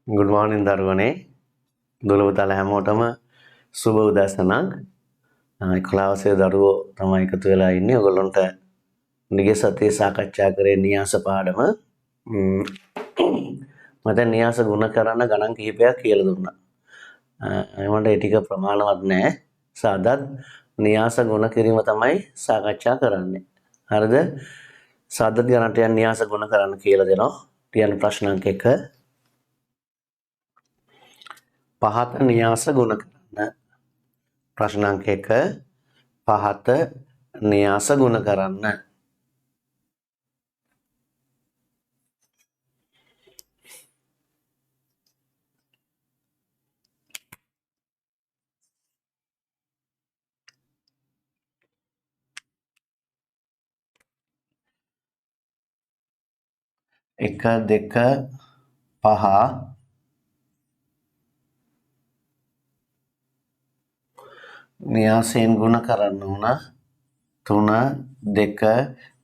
Good මෝර්නින් දරුවනේ. දුලවතල හැමෝටම සුබ උදෑසනක්. 11 සේ දරුවෝ තමයි එකතු වෙලා ඉන්නේ. ඔයගොල්ලන්ට නිගේ සතියේ සාකච්ඡා කරේ න්‍යාස පාඩම. මම දැන් න්‍යාස ගුණ කරන ගණන් කිහිපයක් කියලා දුන්නා. ඒවට ඒ ටික ප්‍රමාණවත් නැහැ. සාදත් න්‍යාස ගුණ කිරීම තමයි සාකච්ඡා කරන්නේ. හරිද? සාදත් ගණන්ට න්‍යාස ගුණ කරන්න කියලා දෙනවා. තියන ප්‍රශ්න අංක 1 පහත න්‍යාස ගුණ කරන්න. ප්‍රශ්න අංක 1 පහත න්‍යාස ගුණ කරන්න. එක දෙක පහ න්‍යාසයෙන් ගුණ කරන්න උන 3 2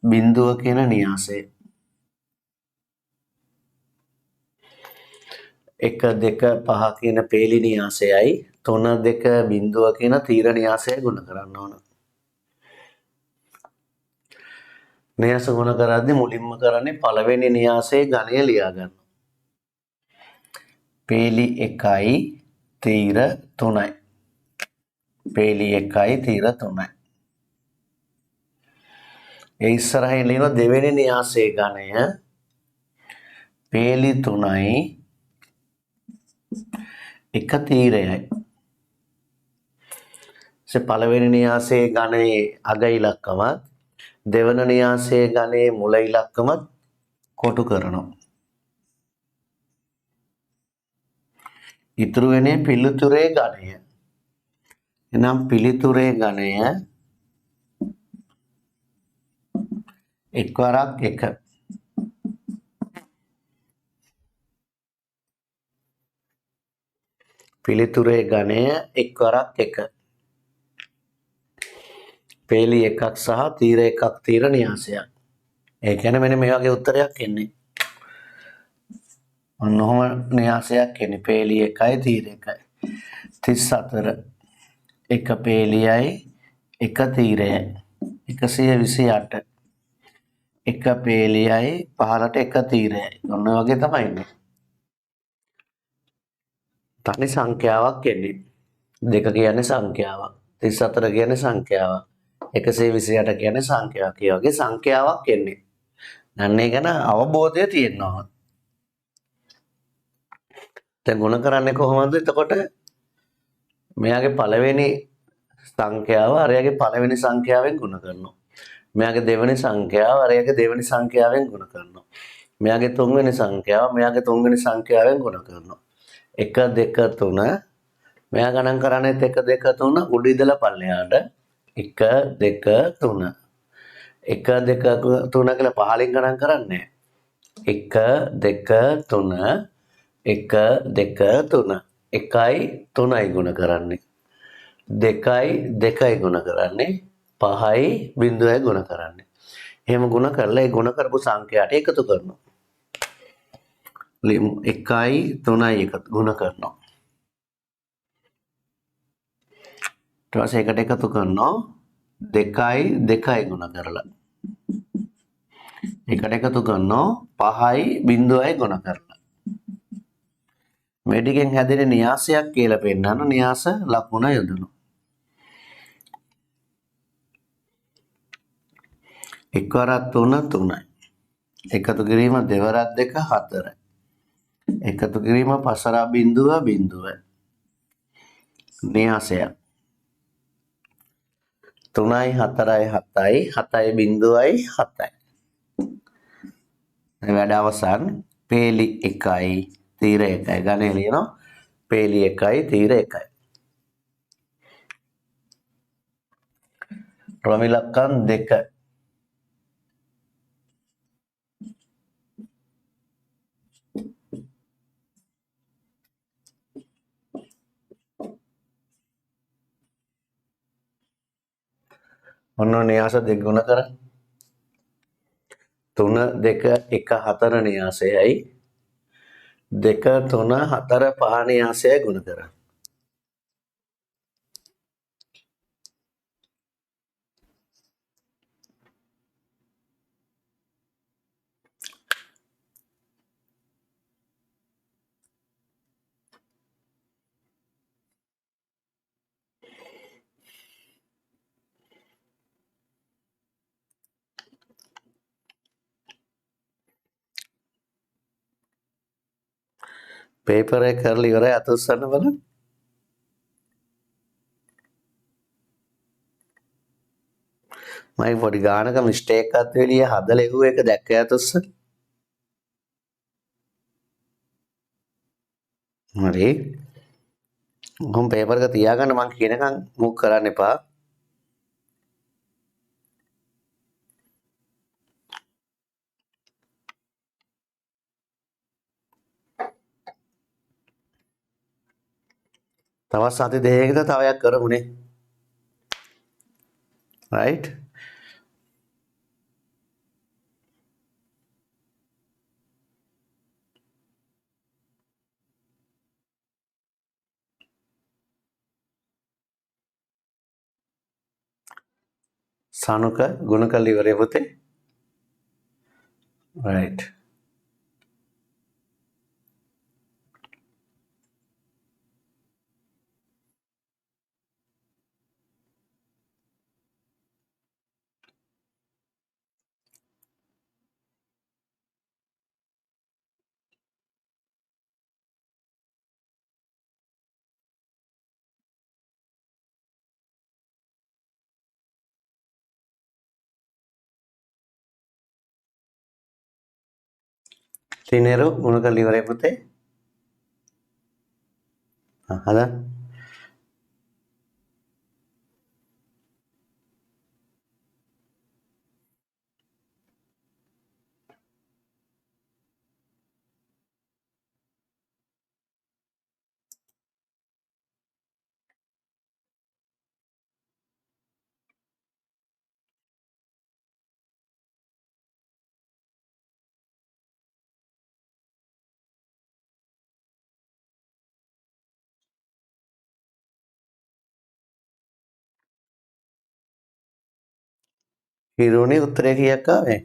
බිඳුව කියන න්‍යාසය. 1 2 5 කියන පේලි න්‍යාසයයි 3 2 බිඳුව කියන තීර න්‍යාසය ගුණ කරන්න ඕන. න්‍යාස ගුණ කරද්දී මුලින්ම කරන්නේ පළවෙනි න්‍යාසයේ ගණය ලියා ගන්න. පේලි 1යි තීර 3යි. පේලි 1යි තීර 3යි. ඒ ඉස්සරහින් ලියන දෙවෙනි න්‍යාසයේ ගණය පේලි 3යි 1 තීරයයි. පළවෙනි න්‍යාසයේ ගණයේ අග ඉලක්කමත් දෙවන න්‍යාසයේ ගණයේ මුල ඉලක්කමත් කොටු කරනවා. ඉතුරු වෙන්නේ පිළිතුරේ ගණය. එනම් පිළිතුරේ ගණය එක්වරක් 1. පිළිතුරේ ගණය එක්වරක් 1. පේලි 1ක් සහ තීර 1ක් තීර න්‍යාසයක්. ඒ කියන්නේ මෙන්න මේ වගේ උත්තරයක් එන්නේ. ඔන්නෝම න්‍යාසයක් එන්නේ. පේලි 1යි තීර 1යි. 34 එක පේලියයි එක තීරයයි 128. එක පේලියයි 15ට එක තීරයයි. ඔන්න වගේ තමයි ඉන්නේ. තනි සංඛ්‍යාවක් එන්නේ. 2 කියන්නේ සංඛ්‍යාවක්. 34 කියන්නේ සංඛ්‍යාවක්. 128 කියන්නේ සංඛ්‍යාවක්. ඒ වගේ සංඛ්‍යාවක් එන්නේ. දැන් ඒ ගැන අවබෝධය තියෙනවා. දැන් ගුණ කරන්නේ කොහොමද? එතකොට මෙයාගේ පළවෙනි සංඛ්‍යාව අරයාගේ පළවෙනි සංඛ්‍යාවෙන් ගුණ කරනවා. මෙයාගේ දෙවෙනි සංඛ්‍යාව අරයාගේ දෙවෙනි සංඛ්‍යාවෙන් ගුණ කරනවා. මෙයාගේ තුන්වෙනි සංඛ්‍යාව මෙයාගේ තුන්වෙනි සංඛ්‍යාවෙන් ගුණ කරනවා. 1 2 3 මෙයා ගණන් කරන්නේ 1 2 3 උඩ ඉඳලා පල්ලෙහාට 1 2 3 1 2 3 කියලා පහලින් ගණන් කරන්නේ 1 2 3 1 2 3 1යි 3යි ගුණ කරන්නේ 2යි 2යි ගුණ කරන්නේ 5යි බිඳුවයි ගුණ කරන්නේ. එහෙම ගුණ කරලා ඒ ගුණ කරපු සංඛ්‍යාට එකතු කරනවා. 1යි 3යි එකතු ගුණ කරනවා. ඊට පස්සේ එකට එකතු කරනවා 2යි 2යි ගුණ කරලා. එකට එකතු කරනවා 5යි බිඳුවයි ගුණ කරලා. මේ ටිකෙන් හැදෙන න්‍යාසයක් කියලා පෙන්නන න්‍යාස ලකුණ යොදනවා. එක්වරක් 3 3යි. එකතු කිරීම දෙවරක් 2 4යි. එකතු කිරීම පසරා බිඳුව බිඳුවයි. න්‍යාසයක් 3යි 4යි 7යි 7යි බිඳුවයි 7යි. වැඩ අවසන් පේලි 1යි තීර 1යි ගණය ලියනවා. පේලි 1යි තීර 1යි. ක්‍රම ඉලක්කම් 2 ඔන්න න්‍යාස දෙක ගුණ කර 3 2 1 4 න්‍යාසයයි දෙක තුන හතර පහ න්‍යාසය ගුණ කරන්න. පේපර් එක කරලා ඉවරයි අත උස්සන්න බලන්න. මම පොඩි ගානක මිස්ටේක් එකක් වෙලිය හදලා එව්ව එක දැක්ක අත උස්සන්න. හරි. මොම් පේපර් එක තියාගන්න මං කියනකම් මුක් කරන්න එපා. තවත් සති දෙකකට තව එකක් කරමුනේ. right? සනුක ගුණ කරලා ඉවරයි පුතේ. right. තිනේරු ගුණ කරලා ඉවරයි පුතේ. හදන්න. හිරුනේ උත්තරේ කීයක් ආවේ?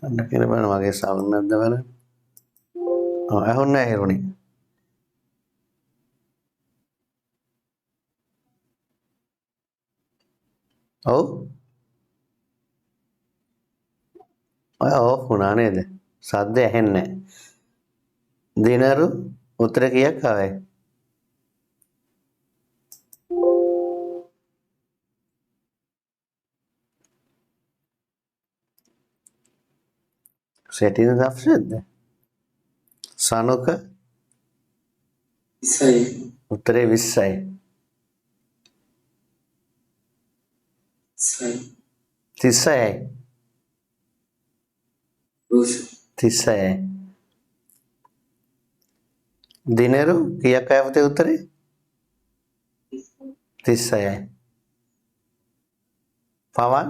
අන්න කියන බලන්න මගේ සවුන්ඩ් නැද්ද බලන්න. ඇහුන්නේ නැහැ හිරුනේ. ඔව්. ඔය ඕෆ් වුණා නේද? සද්ද ඇහෙන්නේ නැහැ. දිනරු උත්තරේ කීයක් ආවේ? සෙටින් දක්ෂද? සනුක 20යි. උත්තරේ 20යි. 30යි. 30යි. දිනරු කීයක් ආවේ පුතේ උත්තරේ? 30යි. පවන්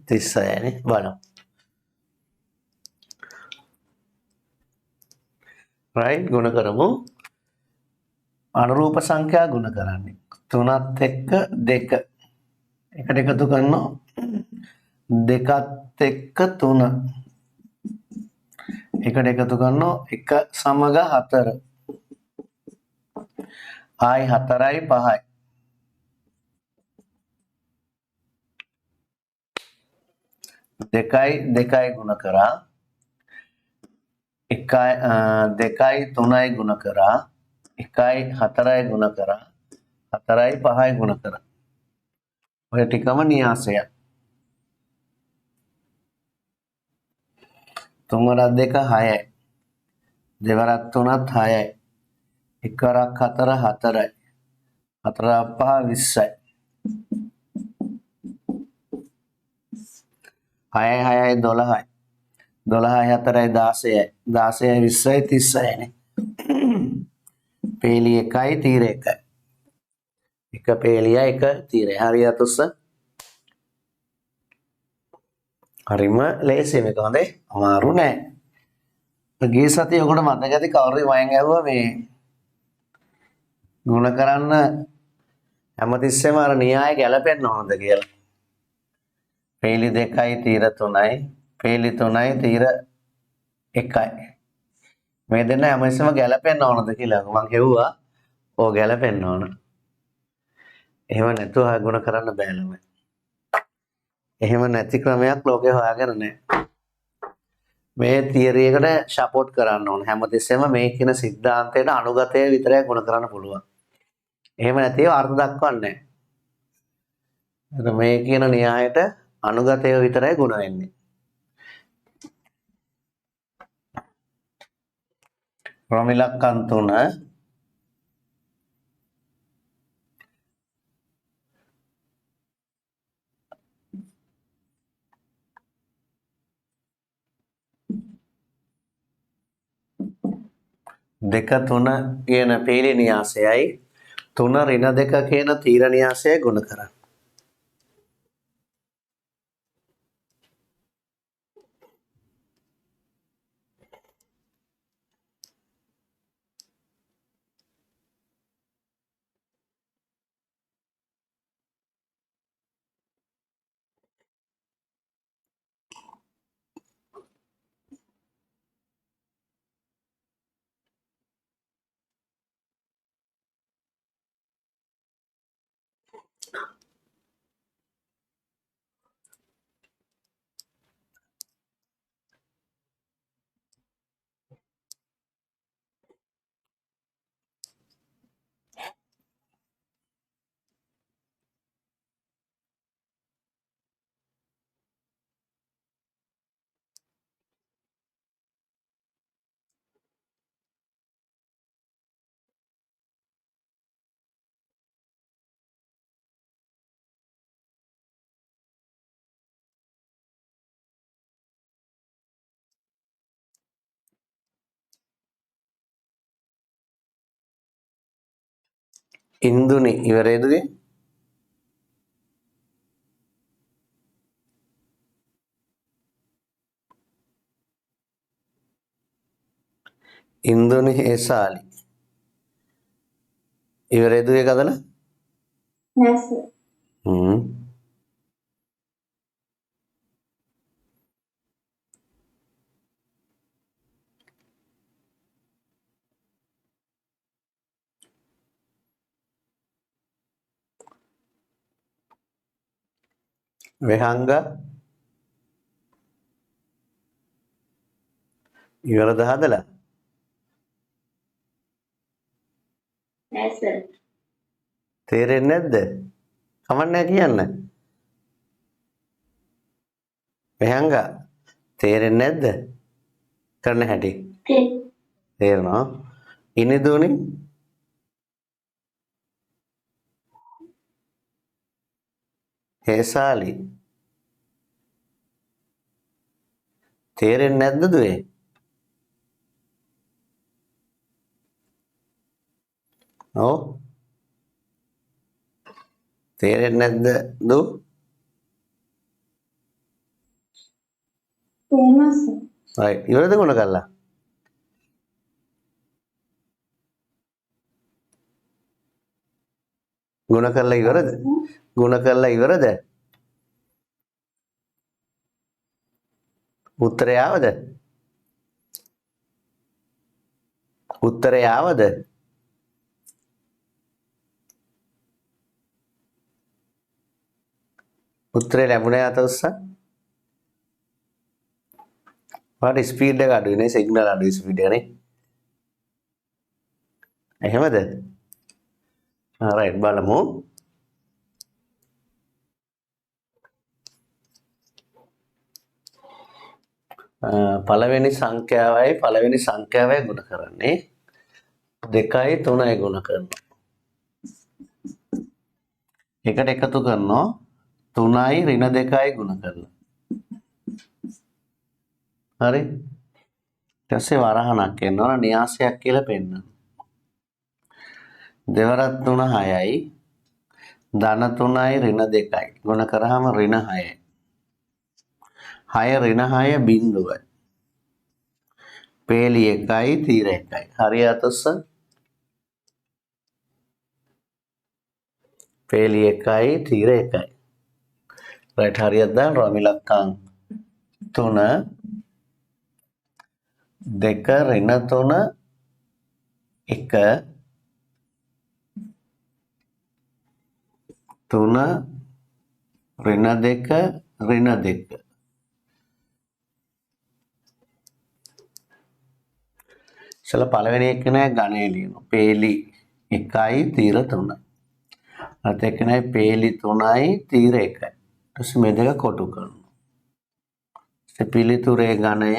30යි නේ බලමු. right ගුණ කරමු. අනුරූප සංඛ්‍යා ගුණ කරන්නේ 3ත් එක්ක 2. එකට එකතු කරනවා 2ත් එක්ක 3. එකට එකතු කරනවා 1 සමග 4. ආයි 4යි 5යි. දෙකයි ගුණ කරා. 2යි 3යි ගුණ කරා. 1යි 4යි ගුණ කරා. 4යි 5යි ගුණ කරා. ඔය ටිකම න්‍යාසය. 3 වරක් 2 6යි. 2 වරක් 3ත් 6යි. 1 වරක් 4 4යි. 4 වරක් 5 20යි. 6යි 6යි 12යි. 12යි 4යි 16යි. 16යි 20යි 30යි නේ. පේලි 1යි තීර 1යි. එක පේලිය එක තීරය. හරියට උස්ස. හරිම ලේසි මේක හොඳයි. අමාරු නෑ. ගිය සතියේ ඔකට මතක ඇති කවුරු මයෙන් ඇහුවා මේ ಗುಣ කරන්න හැමතිස්සෙම අර න්‍යාය ගැලපෙන්න ඕනද කියලා. පේලි 2යි තීර 3යි පේලි 3යි තීර 1යි. මේ දෙන්න හැමතිස්සෙම ගැලපෙන්න ඕනද කියලා මම කිව්වා. ඕ ගැලපෙන්න ඕන. එහෙම නැතුව ගුණ කරන්න බෑ ළමයි. එහෙම නැති ක්‍රමයක් ලෝකේ හොයාගෙන නැහැ. මේ තියරි එකට සපෝට් කරන්න ඕන. හැමතිස්සෙම මේ කියන સિદ્ધාන්තයට අනුගතය විතරයි ගුණ කරන්න පුළුවන්. එහෙම නැතිව අර්ථ දක්වන්නේ නැහැ. මේ කියන න්‍යායට අනුගතය විතරයි ගුණ වෙන්නේ. ප්‍රමිලක්කන් 3 දෙක 3 කියන පීලි න්‍යාසයයි 3 ඍණ 2 කියන තීර න්‍යාසයයි ගුණ කරන්න. ඉන්දුනි ඉවරේදුවේ ඉන්දුනි හේසාලි ඉවරේදුවේ කදලා නෑ සර්. වෙහංග ඉවරද හදලා නෑ සර්. තේරෙන්නේ නැද්ද? කමන්නේ කියන්න. වෙහංග තේරෙන්නේ නැද්ද? කරන්න හැටි. තේරෙනවා. ඉනිදුනි හේසාලි තේරෙන්නේ නැද්ද දුවේ? ඔව් තේරෙන්නේ නැද්ද දු? තේරෙනවා සර්. right ඉවරද ගුණ කළා? ගුණ කරලා ඉවරද? ගුණ කරලා ඉවරද? උත්තරය ආවද? උත්තරය ආවද? උත්තරේ ලැබුණේ අත උස්සා? වාට ස්පීඩ් එක අඩුයි නේ සිග්නල් අඩුයි ස්පීඩ් එක නේ. එහෙමද? right බලමු. පළවෙනි සංඛ්‍යාවයි ගුණ කරන්නේ 2යි 3යි ගුණ කරනවා. එකට එකතු කරනවා 3යි ඍණ 2යි ගුණ කරනවා. හරි? ඊට පස්සේ වරහණක් එනවා න්‍යාසයක් කියලා පෙන්නනවා. දෙවරක් 3 6යි ධන 3යි ඍණ 2යි ගුණ කරාම ඍණ 6යි. 6 ඍණ 6 බිංදුවයි. පේලි 1යි තීර 1යි. හරි අතස්ස. පේලි 1යි තීර 1යි. රයිට් හරියට දානවා මිලක්කම් 3 2 ඍණ 3 1 3 ඍණ 2 ඍණ 2. ඉතල පළවෙනි එක නෑ ගණේ ලියනවා. පේලි 1යි තීර 3යි. අත් එක්ක නෑ පේලි 3යි තීර 1යි. ඊට පස්සේ මේ දෙක කොටු කරනවා. ඊට පිළිතුරේ ගණය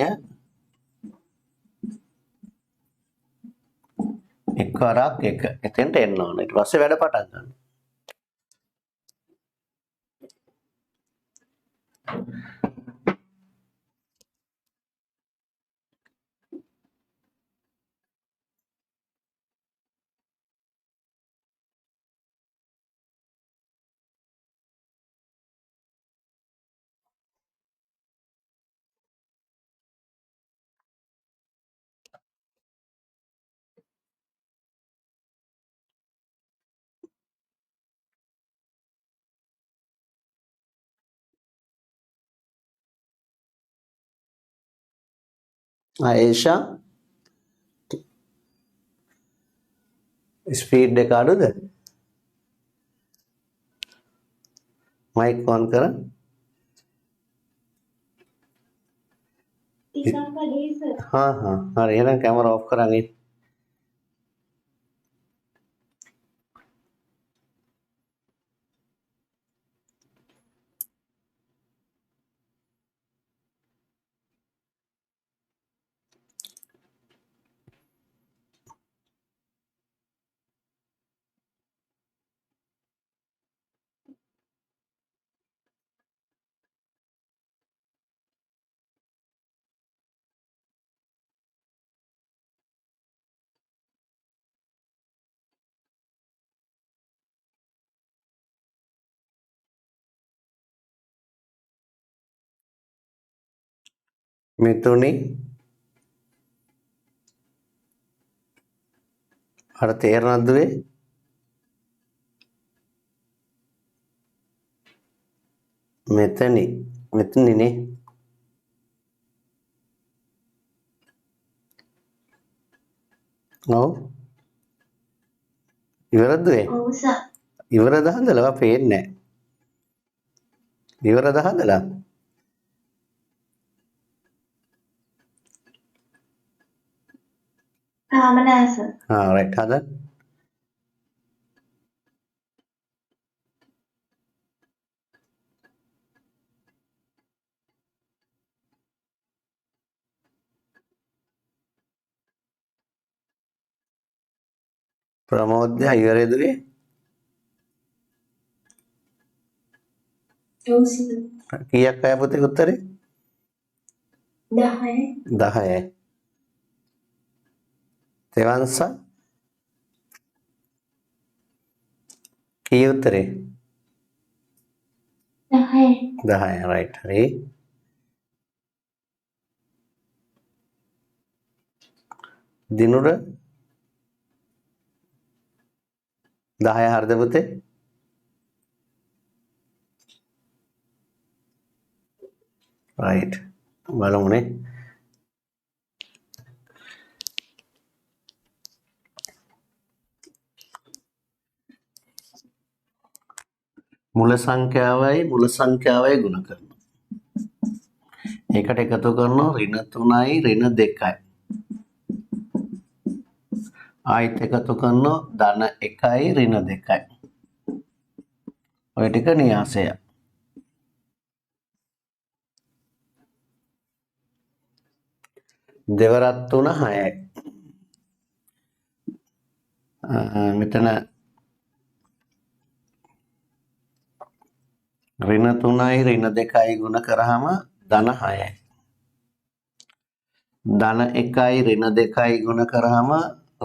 1 වරක් 1. එතෙන්ට එන්න ඕනේ. ඊට පස්සේ වැඩ පටන් ගන්න. ආයේෂා ස්පීඩ් එක අඩුද? මයික් ඔන් කර. ටිකක් වැඩි සර්. හරි එහෙනම් කැමරා ඔෆ් කරන් ඉන්න. මිතුනි අර තේරෙනවද වේ? මෙතනනේ ඔව් ඉවරද වේ? ඔව් සර්. ඉවරද හදලා පේන්නේ නැහැ. ඉවරද හදලා? තාම නෑ සර්. රයිට් හදන්න. ප්‍රමෝද්‍ය ඉවරද වේ? ඔව් සර්. කීයක් ආය පුතේ උත්තරේ? 10. 10. තෙවංශ කී උත්තරේ? 10. 10 රයිට් හරි. දිනුර 10 හරිද පුතේ? රයිට් බලමුනේ. මුල සංඛ්‍යාවයි ගුණ කරනවා. ඒකට එකතු කරනවා ඍණ 3යි ඍණ 2යි. ආයිත් එකතු කරනවා ධන 1යි ඍණ 2යි. ඔය ටික න්‍යාසය. දෙවරක් 3 6යි. මෙතන ඍණ 3යි ඍණ 2යි ගුණ කරාම ධන 6යි. ධන 1යි ඍණ 2යි ගුණ කරාම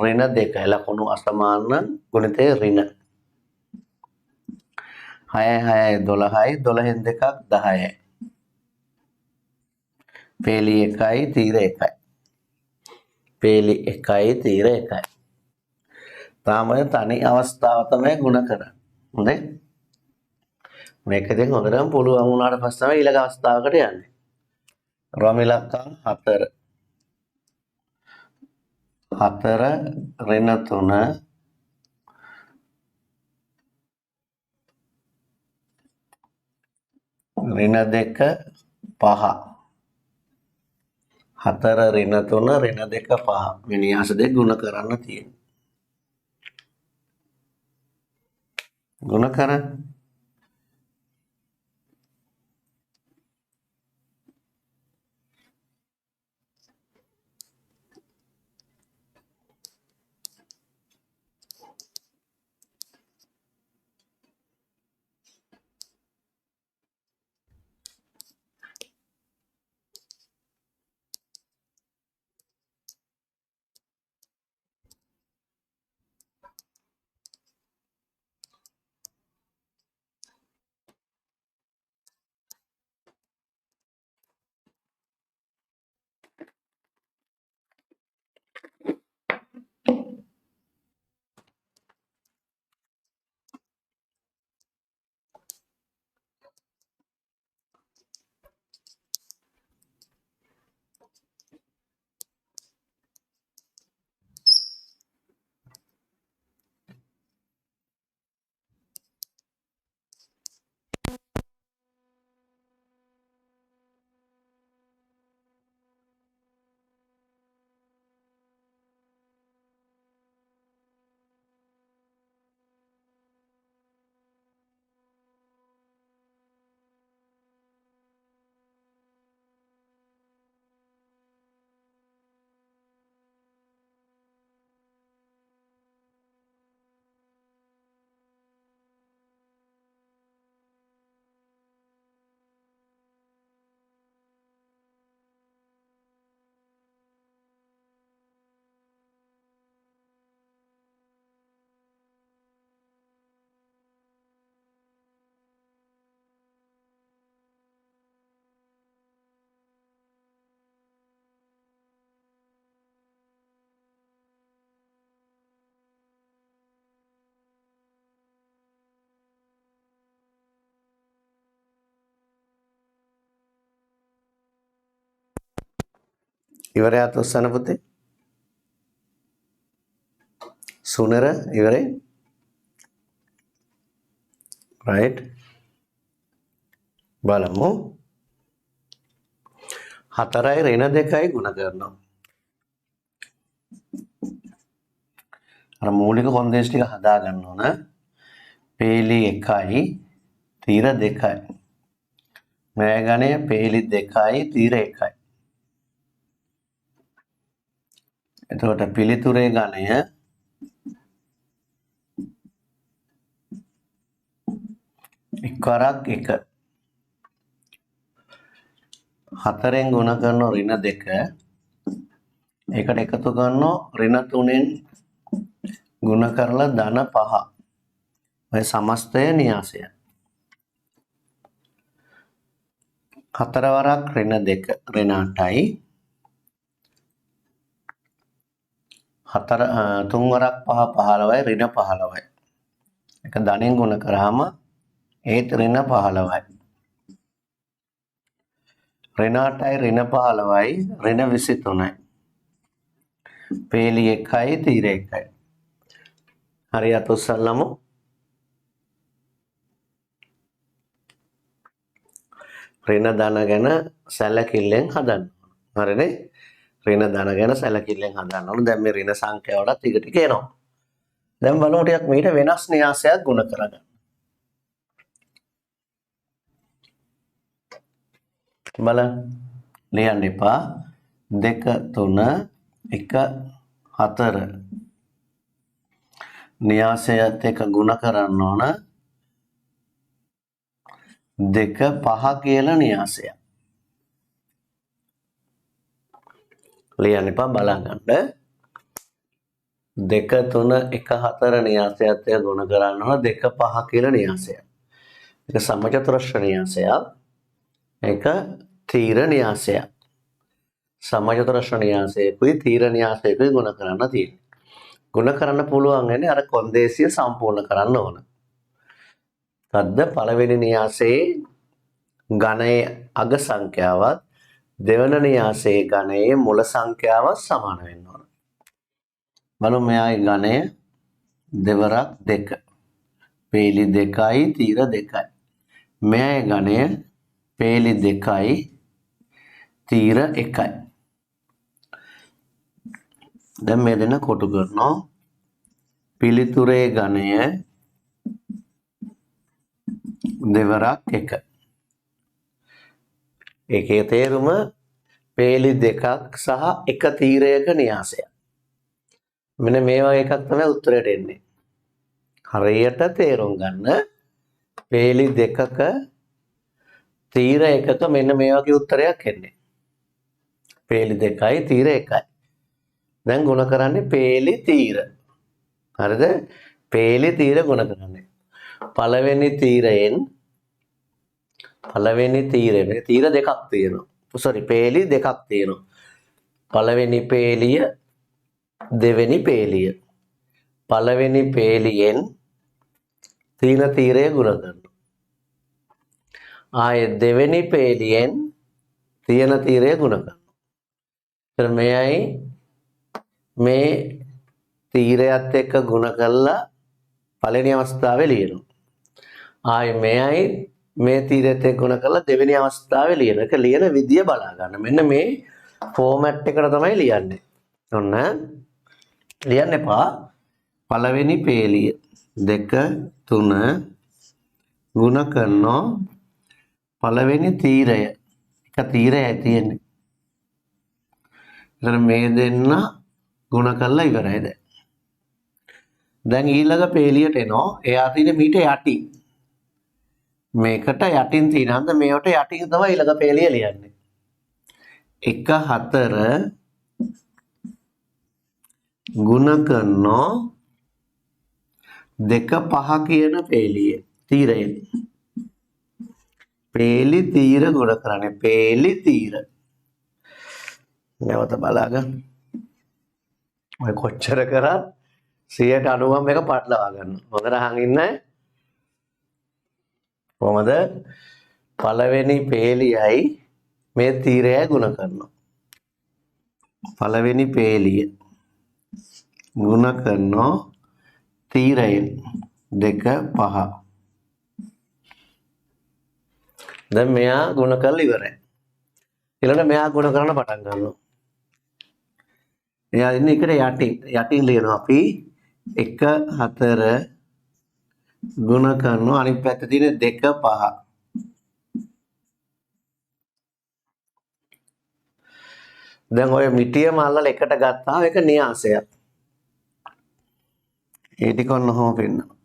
ඍණ 2යි. ලකුණු අසමාන ගුණිතය ඍණ. 6 6 12යි 12න් දෙකක් 10යි. පේලි 1යි තීර 1යි. පේලි 1යි තීර 1යි. තාම තනි අවස්ථාව තමයි ಗುಣ කරන්නේ. හොඳයි. මේක ඉතින් හොඳටම පුළුවන් වුණාට පස්සේ තමයි ඊළඟ අවස්ථාවකට යන්නේ. රෝම ඉලක්කම් 4 4 ඍණ 3 ඍණ 2 5 4 ඍණ 3 ඍණ 2 5 වින්‍යාස දෙක ගුණ කරන්න තියෙනවා. ගුණ කරන්න. ඉවරයක් උස්සන පුතේ. සුනර ඉවරයි. right. බලමු. 4යි ඍණ 2යි ගුණ කරනවා. අර මූලික කොන්දේස් ටික හදා ගන්න ඕන. පේලි 1යි තීර 2යි. මේ ගණය පේලි 2යි තීර 1යි. එතකොට පිළිතුරේ ගණය එක්වරක් 1. 4ෙන් ගුණ කරනවා ඍණ 2. ඒකට එකතු කරනවා ඍණ 3ෙන් ගුණ කරලා ධන 5. ඔය සමස්තය න්‍යාසය. 4 වරක් ඍණ 2 ඍණ 8යි. 3 වරක් 5 15යි ඍණ 15යි. එක ධනෙන් ගුණ කරාම ඒත් ඍණ 15යි. ඍණ 8යි ඍණ 15යි ඍණ 23යි. පේලි 1යි තීර 1යි. හරියට උස්සලමු. ඍණ ධන ගැන සැලකිල්ලෙන් හදන්න. හරිනේ? ඍණ ධන ගැන සැලකිල්ලෙන් හදන්න ඕන. දැන් මේ ඍණ සංඛ්‍යාවලත් ටික ටික එනවා. දැන් බලමු ටිකක් මීට වෙනස් න්‍යාසයක් ගුණ කරගන්න. බලන්න. ලියන්න එපා. 2 3 1 4 න්‍යාසයත් එක්ක ගුණ කරන්න ඕන 2 5 කියලා න්‍යාසයක්. ලියන්න එපා බලන්න. 2 3 1 4 න්‍යාසයත් එක්ක ගුණ කරන්න ඕන 2 5 කියලා න්‍යාසයක්. ඒක සමචතුරස්‍ර න්‍යාසයක්. ඒක තීර න්‍යාසයක්. සමචතුරස්‍ර න්‍යාසයකුයි තීර න්‍යාසයකුයි ගුණ කරන්න තියෙන්නේ. ගුණ කරන්න පුළුවන් වෙන්නේ අර කොන්දේසිය සම්පූර්ණ කරන්න ඕන. තද්ද පළවෙනි න්‍යාසයේ ඝනයේ අග සංඛ්‍යාවත් දෙවන න්‍යාසයේ ඝනයේ මුල සංඛ්‍යාවත් සමාන වෙන්න ඕන. බලමු මෙයාගේ ඝනය දෙවරක් 2. පේලි 2යි තීර 2යි. මෙයාගේ ඝනය පේලි 2යි තීර 1යි. දැන් මේ දෙන්න කොටු කරනවා. පිළිතුරේ ඝනය දෙවරක් 1. ඒකේ තේරුම පේලි 2ක් සහ 1 තීරයක න්‍යාසයක්. මෙන්න මේ වගේ එකක් තමයි උත්තරයට එන්නේ. හරියට තේරුම් ගන්න. පේලි 2ක තීර 1ක මෙන්න මේ වගේ උත්තරයක් එන්නේ. පේලි 2යි තීර 1යි. දැන් ගුණ කරන්නේ පේලි තීර. හරිද? පේලි තීර ගුණ කරන්නේ. පළවෙනි තීරයෙන් පළවෙනි තීරය මේ තීර දෙකක් තියෙනවා. සෝරි පේලි දෙකක් තියෙනවා. පළවෙනි පේලිය දෙවෙනි පේලිය. පළවෙනි පේලියෙන් තීන තීරය ගුණ කරනවා. ආයේ දෙවෙනි පේලියෙන් තීන තීරය ගුණ කරනවා. එතන මෙයයි මේ තීරයත් එක්ක ගුණ කරලා පළවෙනි අවස්ථාවේ ලියනවා. ආයේ මෙයයි මේ තීරයත් එක්ක ගුණ කරලා දෙවෙනි අවස්ථාවේ ලියනවා. ඒක ලියන විදිය බලා ගන්න. මෙන්න මේ ෆෝමැට් එකට තමයි ලියන්නේ. ඔන්න ලියන්න එපා. පළවෙනි පේලිය 2 3 ගුණ කරනවා පළවෙනි තීරය. එක තීරයයි තියෙන්නේ. එතන මේ දෙන්න ගුණ කරලා ඉවරයි දැන්. දැන් ඊළඟ පේලියට එනවා. එයා තියෙන මීට යටි. මේකට යටින් තියෙන හන්ද මේවට යටින් තමයි ඊළඟ පේලිය ලියන්නේ. 1 4 ගුණ කරනවා 2 5 කියන පේලිය තීරයෙන්. පේලි තීර ගුණ කරන්නේ පේලි තීර. නැවත බලාගන්න. ඔය කොච්චර කරත් 90ම එක පටලවා ගන්න. හොඳට අහන් ඉන්න. කොහමද? පළවෙනි පේලියයි මේ තීරයයි ගුණ කරනවා. පළවෙනි පේලිය ගුණ කරනවා තීරයෙන් 2 5. දැන් මෙයා ගුණ කරලා ඉවරයි. ඊළඟට මෙයා ගුණ කරන්න පටන් ගන්නවා. එයා ඉන්නේ එකට යටින් ලියනවා අපි 1 4 ගුණ කරනවා අනිත් පැත්තේ තියෙන 2 5. දැන් ඔය මිටියම අල්ලලා එකට ගත්තාම ඒක න්‍යාසයක්. ඒ ටික ඔන්නෝම පෙන්නනවා.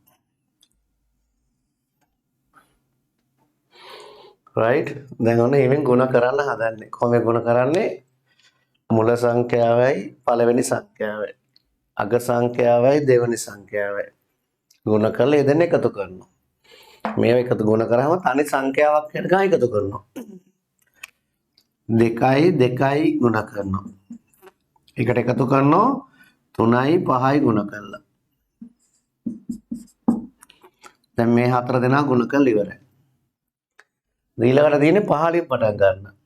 right දැන් ඔන්න එවෙන් ගුණ කරන්න හදන්නේ. කොහොමද ගුණ කරන්නේ? මුල සංඛ්‍යාවයි පළවෙනි සංඛ්‍යාවයි අග සංඛ්‍යාවයි දෙවෙනි සංඛ්‍යාවයි ගුණ කරලා එදෙන එකතු කරනවා. මේව එකතු ගුණ කරාම තනි සංඛ්‍යාවක් වෙනකන් එකතු කරනවා. 2යි 2යි ගුණ කරනවා. එකට එකතු කරනවා 3යි 5යි ගුණ කරලා. දැන් මේ හතර දෙනා ගුණ කරලා ඉවරයි. ඊළඟට තියෙන්නේ 15 පටන් ගන්න.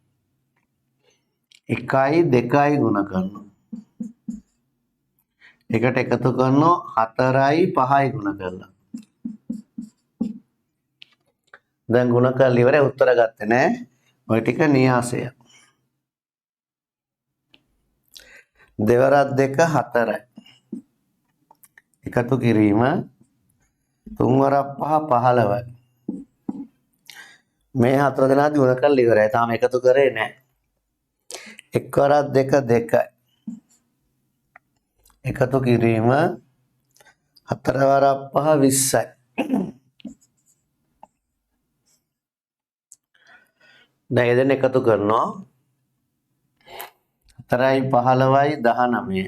1යි 2යි ගුණ කරනවා. එකට එකතු කරනවා 4යි 5යි ගුණ කරලා. දැන් ගුණ කරලා ඉවරයි උත්තර ගත්තේ නෑ. ඔය ටික න්‍යාසය. දෙවරක් 2 4යි. එකතු කිරීම තුන්වරක් 5 15යි. මේ හතර දෙනා ගුණ කරලා ඉවරයි. තාම එකතු කරේ නෑ. එක්වරක් 2 2යි. එකතු කිරීම 4 වරක් 5 20යි. දැන් එදෙන එකතු කරනවා 4යි 15යි 19යි.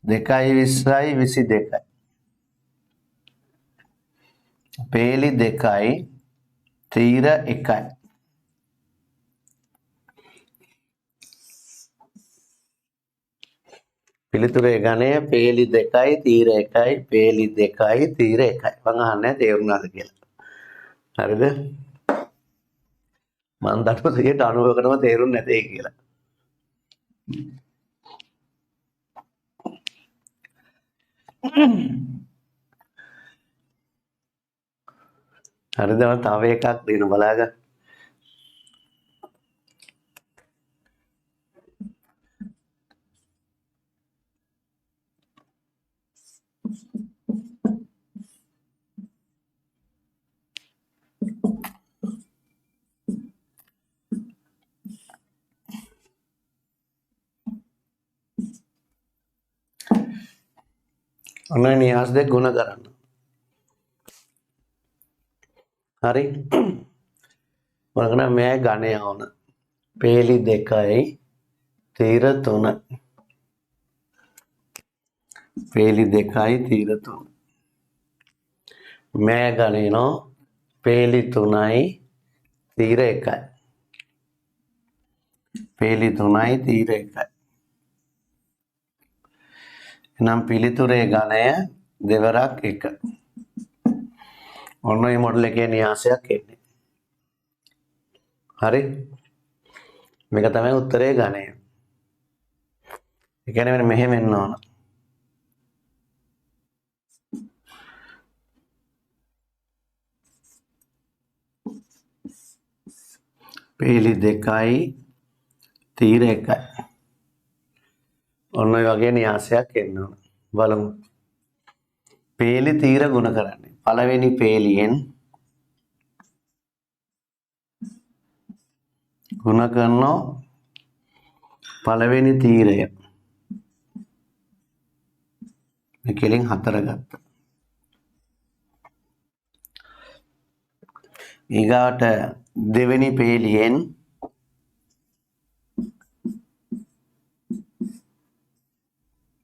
2යි 20යි 22යි. පේලි 2යි තීර 1යි. පිළිතුරේ ගණය පේලි 2යි තීර 1යි පේලි 2යි තීර 1යි. මං අහන්නේ තේරුණාද කියලා. හරිද? මං දන්නව 90%කටම තේරුන්නේ නැtei කියලා. හරිද? මම තව එකක් දෙන්න බලාගන්න. ඔන්න නිහාස් දෙක ගුණ කරන්න. හරි? මොනකන මේ ගණය ඕන. පේලි 2යි තීර 3. පේලි 2යි තීර 3. මේ ගණයනෝ පේලි 3යි තීර 1යි. පේලි 3යි තීර 1යි. එනම් පිළිතුරේ ගණය දෙවරක් 1. ඔන්න මේ මොඩල් එකේ න්‍යාසයක් එන්නේ. හරි? මේක තමයි උත්තරේ ගණය. ඒ කියන්නේ මෙහෙම එන්න ඕන. පේලි 2යි තීර 1යි. ඔන්න ඔය වගේ න්‍යාසයක් එන්න ඕන. බලමු. පේලි තීර ගුණ කරන්නේ. පළවෙනි පේලියෙන් ගුණ කරනවා පළවෙනි තීරය. මේ කෙලින් 4 ගත්තා. ඊගාට දෙවෙනි පේලියෙන්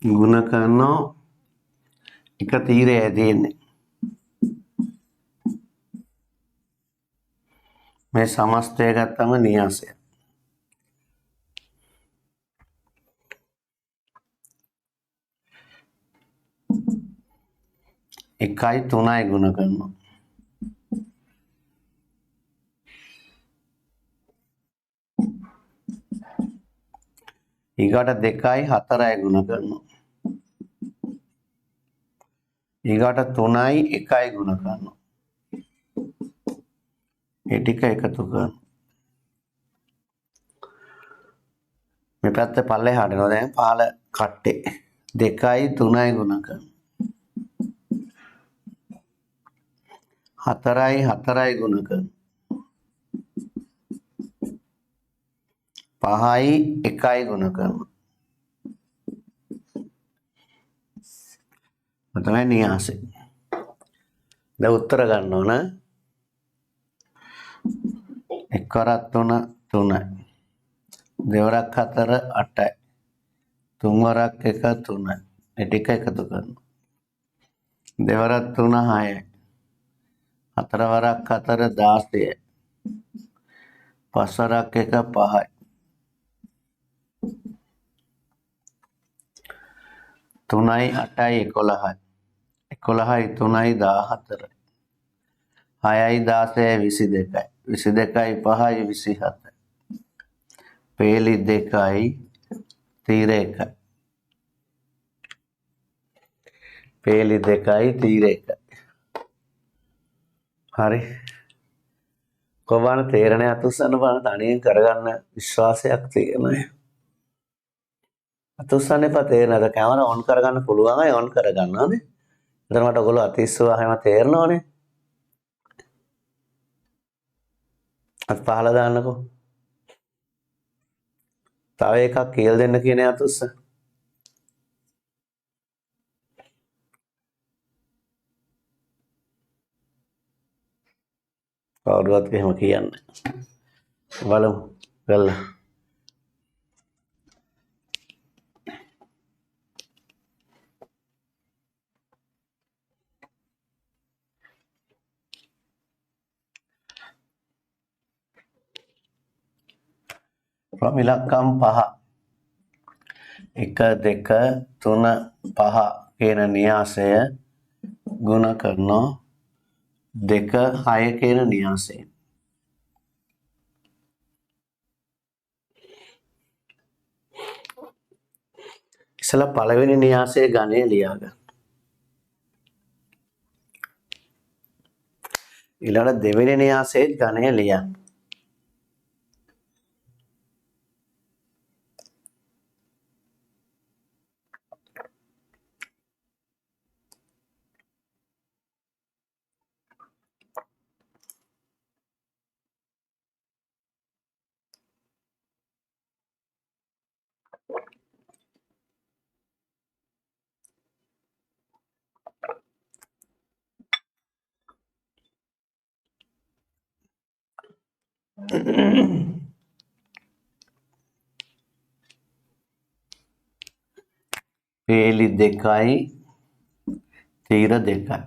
ගුණ කරනවා එක තීරය දෙන්නේ. මේ සමස්තය ගත්තම න්‍යාසය. එකයි 3යි ගුණ කරනවා. ඊගාට 2යි 4යි ගුණ කරනවා. ඊගාට 3යි 1යි ගුණ කරනවා. ඒ ටික එකතු කරනවා. මේ පැත්ත පල්ලෙහාට යනවා දැන් පහළ කට්ටේ. 2යි 3යි ගුණ කරනවා. 4යි 4යි ගුණ කරනවා. 5යි 1යි ගුණ කරනවා. තමයි න්‍යාසය. දැන් උත්තර ගන්න ඕන. 1 වරක් 3 3යි. දෙවරක් 4 8යි. 3 වරක් 1 3යි. ඒ ටික එකතු කරනවා. දෙවරක් 3 6යි. 4 වරක් 4 16යි. 5 වරක් 1 5යි. 3යි 8යි 11යි. 11යි 3යි 14යි. 6යි 16යි 22යි. 22යි 5යි 27යි. පේලි 2යි තීර 1යි. පේලි 2යි තීර 1යි. හරි. කොහොමද තේරෙන්නේ අතුස්සන්න බලන්න තනියෙන් කරගන්න විශ්වාසයක් තියෙනවා. අතුස්සන්න එපා තේරෙනවද? කැමරා ඔන් කරගන්න පුළුවන් අය ඔන් කරගන්නවානේ. එතන මට ඔයගොල්ලෝ අතිස්සුවා හැම තේරෙනවනේ. අත් පහලා දාන්නකෝ. තව එකක් කියලා දෙන්න කියන අතුස්ස. කවුරුවත් එහෙම කියන්නේ. බලමු. ගල්ලා. ඉලක්කම් 5 1 2 3 5 කියන න්‍යාසය ගුණ කරනවා 2 6 කියන න්‍යාසයෙන්. ඉස්සලා පළවෙනි න්‍යාසයේ ගණය ලියාගන්න. ඊළඟ දෙවෙනි න්‍යාසයේ ගණය ලියන්න. පේලි 2යි තීර 2යි.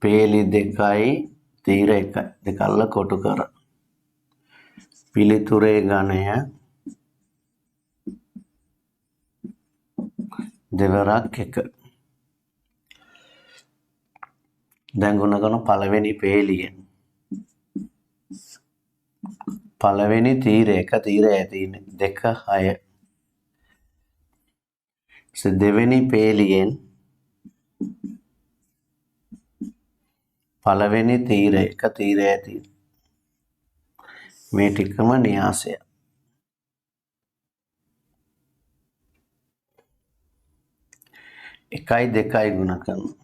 පේලි 2යි තීර 1යි. දෙකල්ල කොටු කර. පිළිතුරේ ගණය දෙවරක් 1. දැන් ගුණ කරන පළවෙනි පේලියෙන්. පළවෙනි තීර 1 තීරය තියෙන්නේ 2 6. දෙවෙනි පේලියෙන් පළවෙනි තීර 1 තීරය තියෙන්නේ. මේ ටිකම න්‍යාසය. 1යි 2යි ගුණ කරනවා.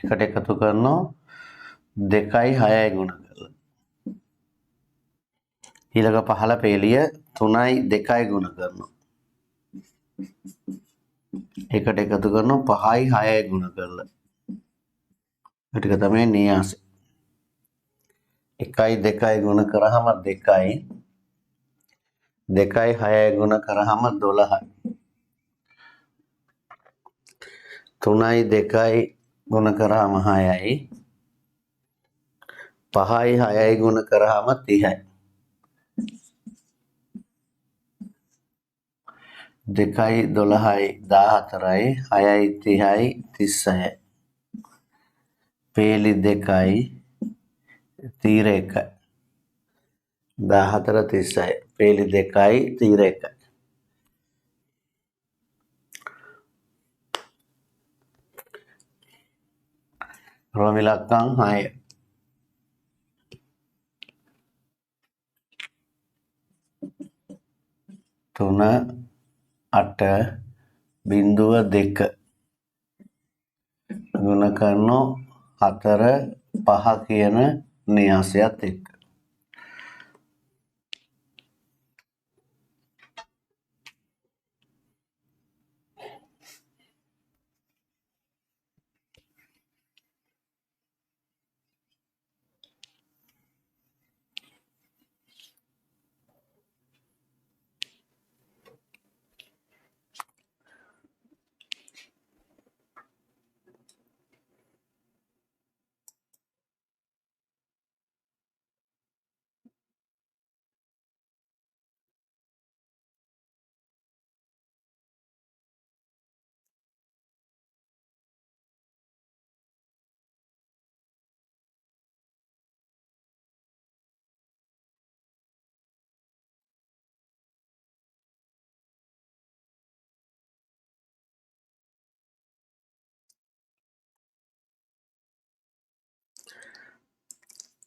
1ට එකතු කරනවා 2යි 6යි ගුණ කරලා. ඊළඟ පහළ පේලිය 3යි 2යි ගුණ කරනවා. 1ට එකතු කරනවා 5යි 6යි ගුණ කරලා. ඒ ටික තමයි න්‍යාසය. 1යි 2යි ගුණ කරාම 2යි. 2යි 6යි ගුණ කරාම 12යි. 3යි 2යි ගුණ කරාම 6යි. 5යි 6යි ගුණ කරාම 30යි. 2යි 12යි 14යි. 6යි 30යි 36යි. පේලි 2යි තීර 1යි. 14 36යි. පේලි 2යි තීර 1යි. රෝම ඉලක්කම් 6. 3 8 බිංදුව 2 ගුණ කරනවා 4 5 කියන න්‍යාසයත් එක්ක.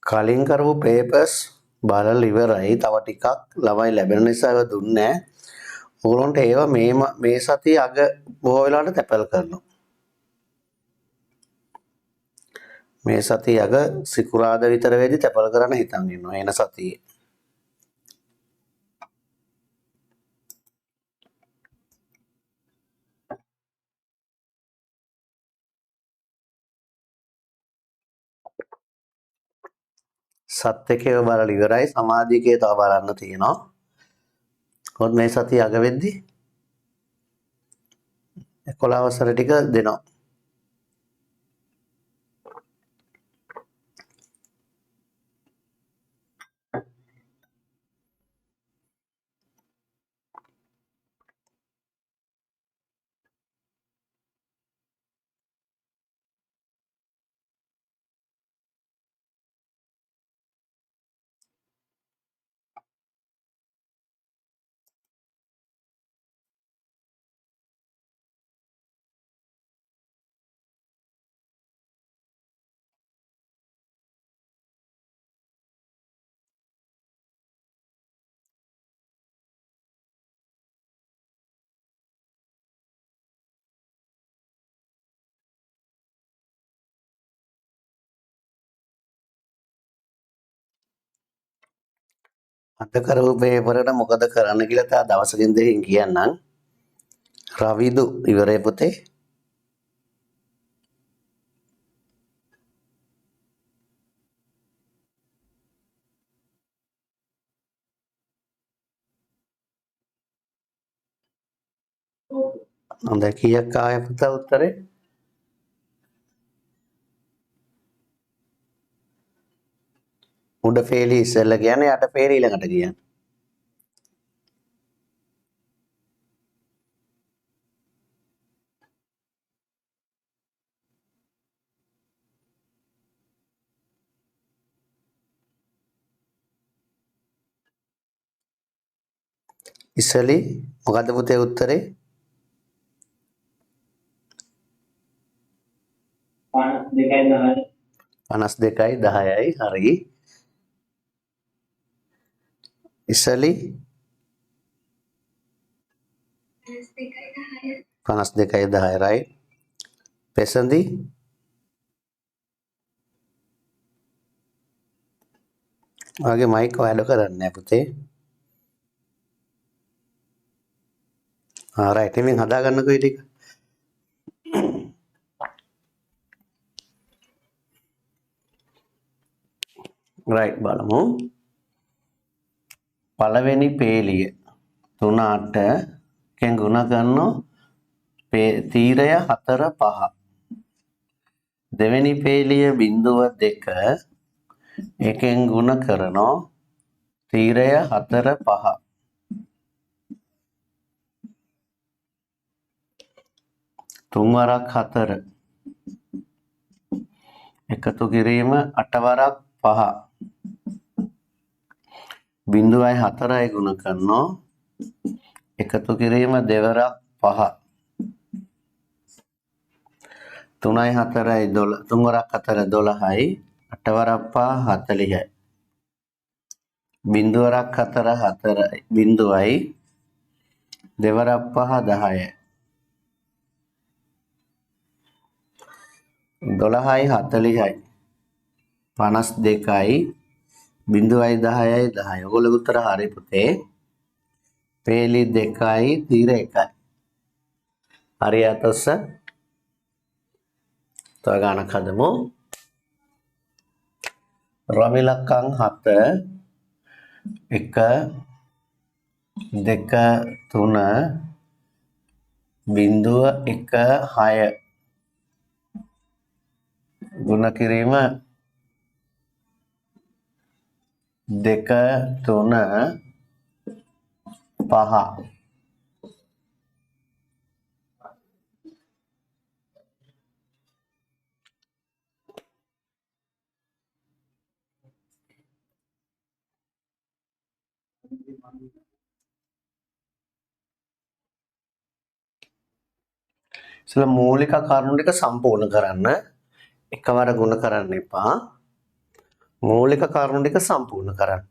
කලින් කරපු පේපර්ස් බලලා ඉවරයි. තව ටිකක් ළමයි ලැබෙන නිසා ඒවා දුන්නේ නැහැ. ඕගොල්ලන්ට ඒවා මේ සතිය අග බොහෝ වෙලාවට තැපල් කරනවා. මේ සතිය අග සිකුරාදා විතර වෙද්දි තැපල් කරන්න හිතන් ඉන්නවා එන සතියේ. සත් එකේ බලලා ඉවරයි. සමාධිකේ තව බලන්න තියෙනවා. කොහොමද මේ සතිය අග වෙද්දි 11 වසර ටික දෙනවා. අද කරපු පේපරට මොකද කරන්න කියලා තා දවසකින් දෙකකින් කියන්නම්. රවිදු ඉවරේ පුතේ. හොඳයි කීයක් ආය පුතා උත්තරේ? උඩ ෆේලි ඉස්සෙල්ලා කියන්නේ යට ෆේලි ඊළඟට කියන්නේ. ඉස්සලි මොකද්ද පුතේ උත්තරේ? 52යි 10යි හරි. ඉස්සලි 52යි 10යි right. පෙසඳි ඔයාගේ මයික් වැඩ කරන්නේ නැහැ පුතේ. right ඉතින් හදා ගන්නකෝ ටික. right බලමු. පළවෙනි පේලිය 3 8 ගුණ කරනවා තීරය 4 5. දෙවෙනි පේලිය 0.2 එකෙන් ගුණ කරනවා තීරය 4 5. තුන් වරක් 4 එකතු කිරීම 8 වරක් 5. 0.4යි ගුණ කරනවා එකතු කිරීම 2 වරක් 5. 3යි 4යි 12 3 වරක් 4 12යි 8 වරක් 5 40යි. 0 වරක් 4 4යි 0යි 2 වරක් 5 10යි. 12යි 40යි 52යි 0යි 10යි 10යි. ඔයගොල්ලෝ උත්තර හරි පුතේ. පේලි 2යි තීර 1යි. හරි අතොස්ස. තව ගානක් හදමු. රමිලකම් 7 1 2 3 0.1 6 ගුණ කිරීම 2 3 5. ඉතින් මූලික කරුණු ටික සම්පූර්ණ කරන්න. එකවර ගුණ කරන්න එපා. මූලික කරුණු ටික සම්පූර්ණ කරන්න.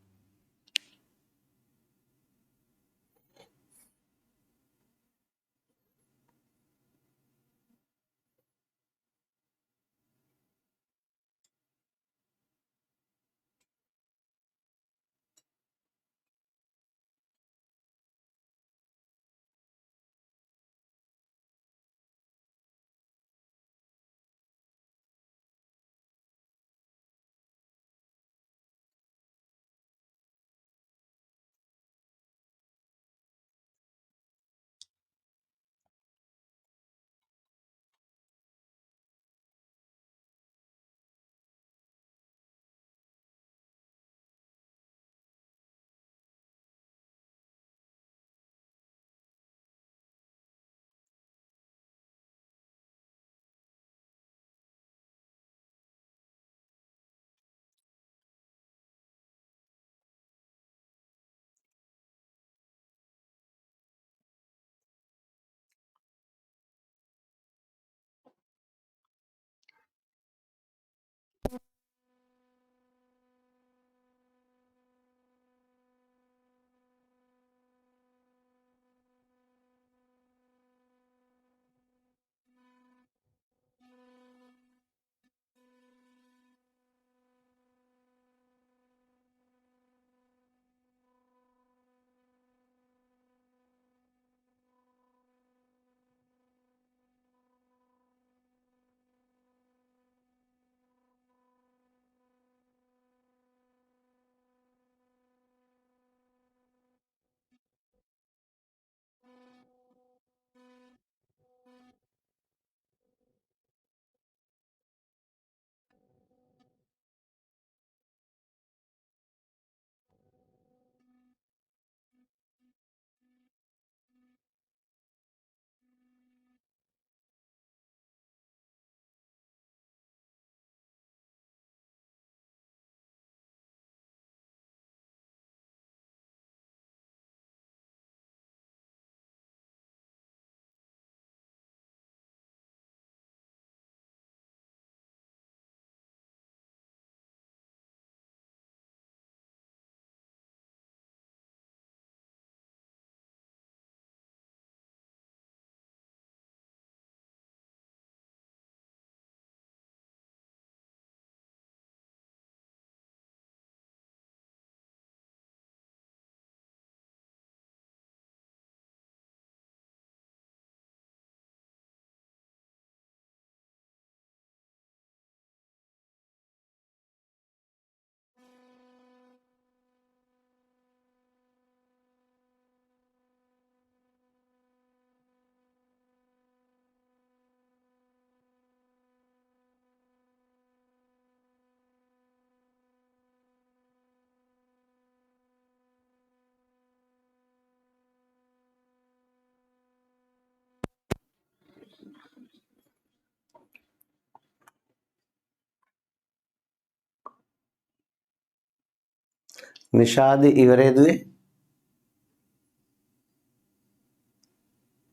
නිෂාදි ඉවරේ දුවේ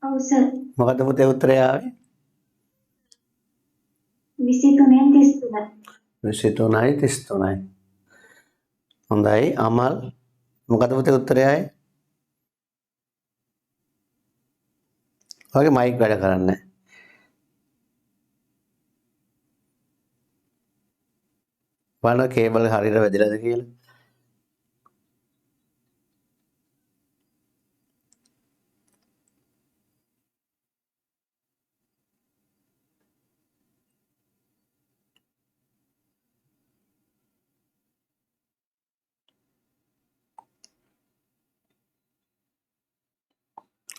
ඔව් සර්. මොකද පුතේ උත්තරය ආවේ 23න් 33. 23යි 33යි හොඳයි අමල් මොකද පුතේ උත්තරය ආයේ ඔයගේ මයික් වැඩ කරන්නේ නැහැ. බලන්න කේබල් හරියට වැදිලාද කියලා.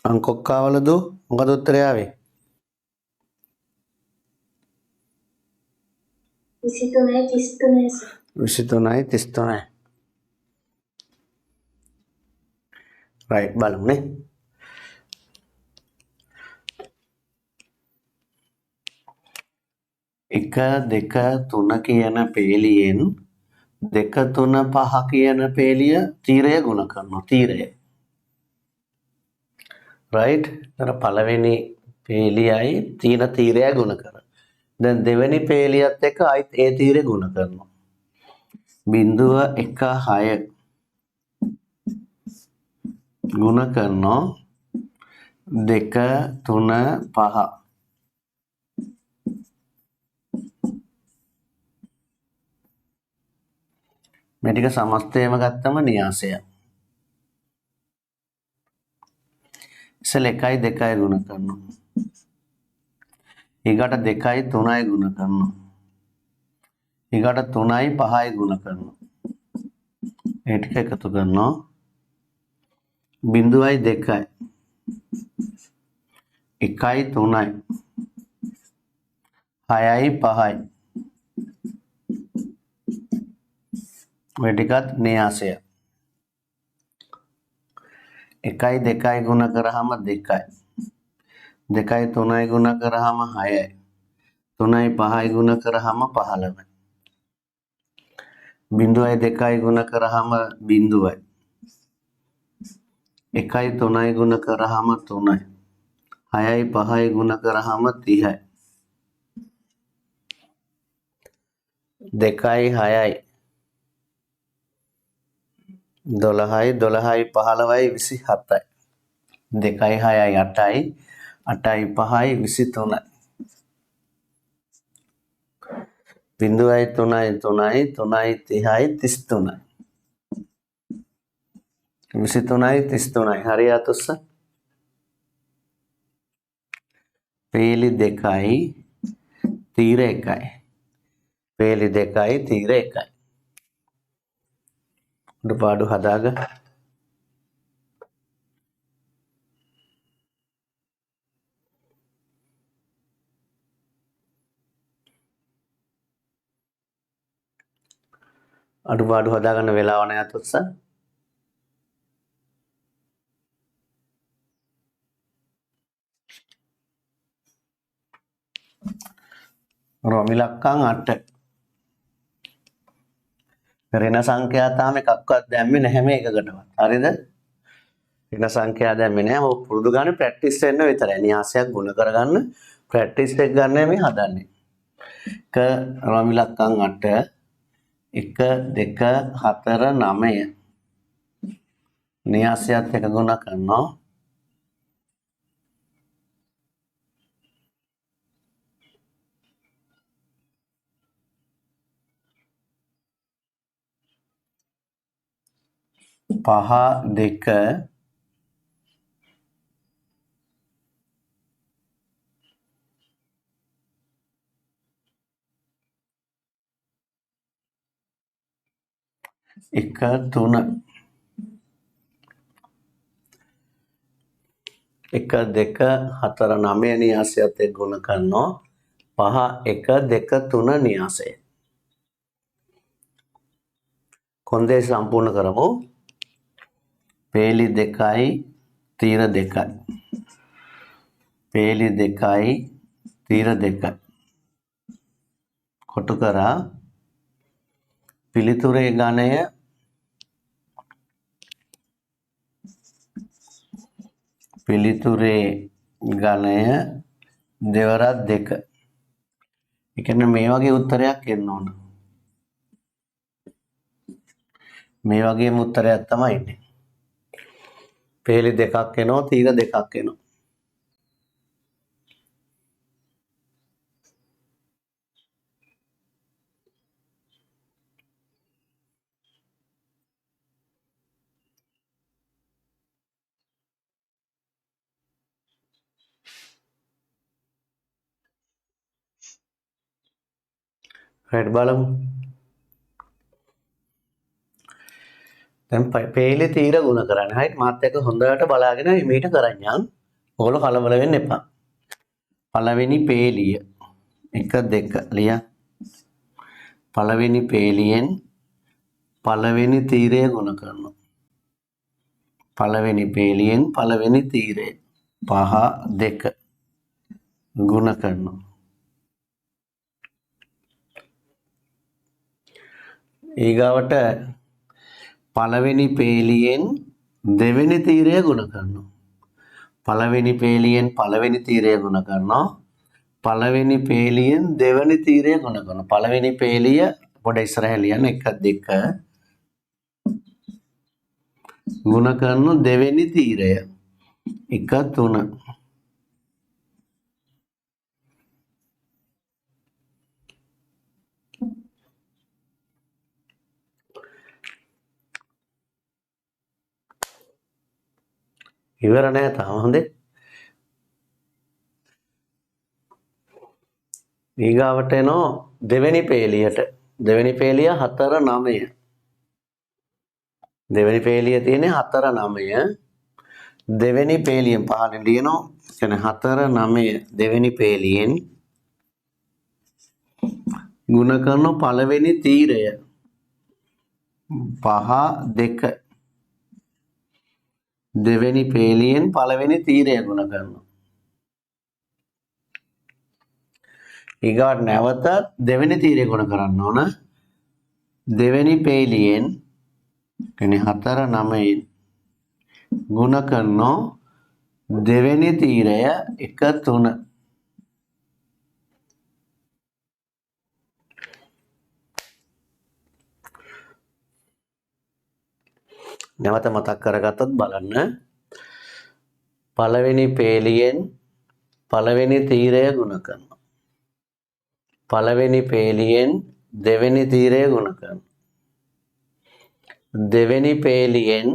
අංකොක්කාවලදු මොකද උත්තරය ආවේ 23යි 33 සර්. 23යි 33යි රයිට් බලමු නේ. එක දෙක තුන කියන පේලියෙන් දෙක තුන පහ කියන පේලිය තීරය ගුණ කරනවා තීරය. රයිට්. අර පළවෙනි පේලියයි තීන තීරය ගුණ කරනවා. දැන් දෙවෙනි පේලියත් එක්ක ආයිත් ඒ තීරය ගුණ කරනවා. 0.16 ගුණ කරනවා 2 3 5 මේ ටික සමස්තයම ගත්තම න්‍යාසය. ඉතින් 1යි 2යි ගුණ කරනවා. ඊගට 2යි 3යි ගුණ කරනවා. ඊගට 3යි 5යි ගුණ කරනවා. ඒ ටික එකතු කරනවා 0යි 2යි 1යි 3යි 6යි 5යි ඔය ටිකත් න්‍යාසය. 1යි 2යි ගුණ කරාම 2යි 2යි 3යි ගුණ කරාම 6යි 3යි 5යි ගුණ කරාම 15යි 0යි 2යි ගුණ කරාම 0යි 1යි 3යි ගුණ කරාම 3යි 6යි 5යි ගුණ කරාම 30යි 2යි 6යි 12යි 12යි 15යි 27යි 2යි 6යි 8යි 8යි 5යි 23යි 0යි 3යි 3යි 3යි 30යි 33යි 23යි 33යි හරි අතොස්ස පේලි 2යි තීර 1යි පේලි 2යි තීර 1යි පාඩු හදාගන්න. අඩුපාඩු හදාගන්න වෙලාව නැහැ අතොස්ස. රොමිලක්කම් 8 ඍණ සංඛ්‍යා තාම එකක්වත් දැම්මේ නැහැ මේකකටවත්. හරිද? ඍණ සංඛ්‍යා දැම්මේ නැහැ. ඔය පුරුදු ගානේ ප්‍රැක්ටිස් වෙන්න විතරයි. න්‍යාසයක් ගුණ කරගන්න ප්‍රැක්ටිස් එක ගන්න මේ හදන්නේ. එක රොමිලක්කම් 8 1 2 4 9 න්‍යාසයත් එක ගුණ කරනවා. පහ 2 1 3 1 2 4 9 න්‍යාසයත් එක්ක ගුණ කරනවා 5 1 2 3 න්‍යාසය. කොන්දේ සම්පූර්ණ කරමු. පේලි 2යි තීර 2යි. පේලි 2යි තීර 2යි. කොටු කරා පිළිතුරේ ගණය පිළිතුරේ ගණය දෙවරක් 2. ඒ කියන්නේ මේ වගේ උත්තරයක් එන්න ඕන. මේ වගේම උත්තරයක් තමයි එන්නේ. පේලි 2ක් එනවා, තීර 2ක් එනවා. රයිට් බලමු. දැන් පේලි තීර ගුණ කරන්න. හරි මාත් එක්ක හොඳට බලාගෙන මේට කරන්නම්. ඔයගොල්ලෝ කලබල වෙන්න එපා. පළවෙනි පේලිය 1 2 ලිය. පළවෙනි පේලියෙන් පළවෙනි තීරය ගුණ කරනවා. පළවෙනි පේලියෙන් පළවෙනි තීරය 5 2 ගුණ කරනවා. ඊගාවට පළවෙනි පේලියෙන් දෙවෙනි තීරය ගුණ කරනවා. පළවෙනි පේලියෙන් පළවෙනි තීරය ගුණ කරනවා. පළවෙනි පේලියෙන් දෙවෙනි තීරය ගුණ කරනවා. පළවෙනි පේලිය පොඩ ඉස්සරහ ලියන්න 1 2 ගුණ කරන දෙවෙනි තීරය 1 3. ඉවර නැහැ තාම හොඳේ. ඊගාවට එනවා දෙවෙනි පේලියට. දෙවෙනි පේලිය 4 9. දෙවෙනි පේලිය තියෙන්නේ 4 9. දෙවෙනි පේලියෙන් පහලින් ලියනවා. කියන්නේ 4 9 දෙවෙනි පේලියෙන් ගුණ කරන පළවෙනි තීරය 5 2. දෙවෙනි පේලියෙන් පළවෙනි තීරය ගුණ කරනවා. ඊගාට නැවත දෙවෙනි තීරය ගුණ කරන්න ඕන. දෙවෙනි පේලියෙන් කියන්නේ 4 9 ගුණ කරනවා දෙවෙනි තීරය 1 3. නැවත මතක් කරගත්තොත් බලන්න. පළවෙනි පේලියෙන් පළවෙනි තීරය ගුණ කරනවා. පළවෙනි පේලියෙන් දෙවෙනි තීරය ගුණ කරනවා. දෙවෙනි පේලියෙන්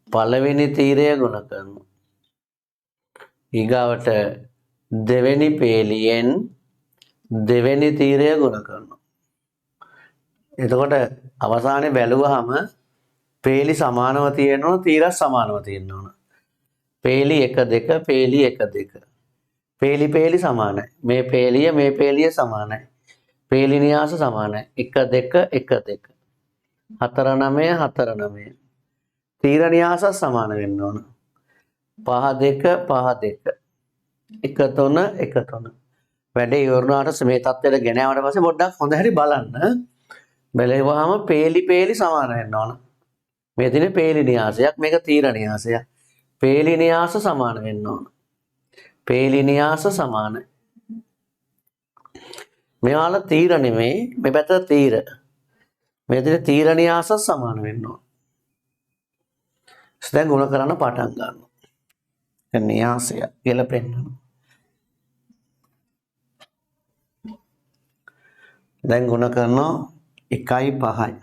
පළවෙනි තීරය ගුණ කරනවා. ඊගාවට දෙවෙනි පේලියෙන් දෙවෙනි තීරය ගුණ කරනවා. එතකොට අවසානයේ බැලුවහම පේලි සමානව තියෙනවා, තීරස් සමානව තියෙනවා. පේලි 1 2 පේලි 1 2. පේලි සමානයි. මේ පේලිය සමානයි. පේලි න්‍යාස සමානයි. 1 2 1 2. 4 9 4 9. තීර න්‍යාස සමාන වෙන්න ඕන. 5 2 5 2. 1 3 1 3. වැඩේ ඉවරනාට මේ තත්ත්වයට ගෙන ආවට පස්සේ පොඩ්ඩක් හොඳ හැටි බලන්න. බැලුවාම පේලි සමාන වෙන්න ඕන. මේ තියෙන පේලි න්‍යාසයක්, මේක තීර න්‍යාසයක්. පේලි න්‍යාස සමාන වෙන්න ඕන. පේලි න්‍යාස සමානයි. මෙයාල තීර නෙමෙයි, මේ පැත්ත තීර. මේ තියෙන තීර න්‍යාස සමාන වෙන්න ඕන. දැන් ගුණ කරන්න පටන් ගන්නවා. දැන් න්‍යාසය කියලා පෙන්නනවා. දැන් ගුණ කරනවා 1යි 5යි.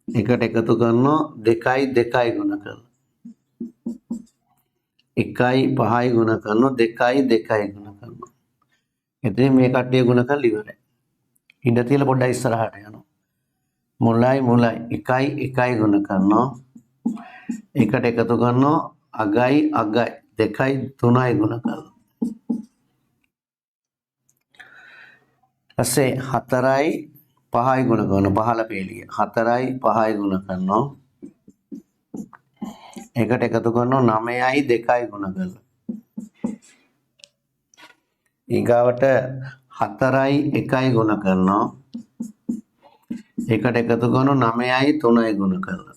එකට එකතු කරනවා 2යි 2යි ගුණ කරනවා. 1යි 5යි ගුණ කරනවා 2යි 2යි ගුණ කරනවා. එතන මේ කට්ටිය ගුණ කරලා ඉවරයි. ඉඳ තියලා පොඩ්ඩක් ඉස්සරහට යනවා. මුලයි 1යි 1යි ගුණ කරනවා. එකට එකතු කරනවා අගයි 2යි 3යි ගුණ කරනවා. ඊපස්සේ 4යි 5යි ගුණ කරනවා. පහළ පේලිය 4යි 5යි ගුණ කරනවා. එකට එකතු කරනවා 9යි 2යි ගුණ කරලා. ඊගාවට 4යි 1යි ගුණ කරනවා. එකට එකතු කරනවා 9යි 3යි ගුණ කරලා.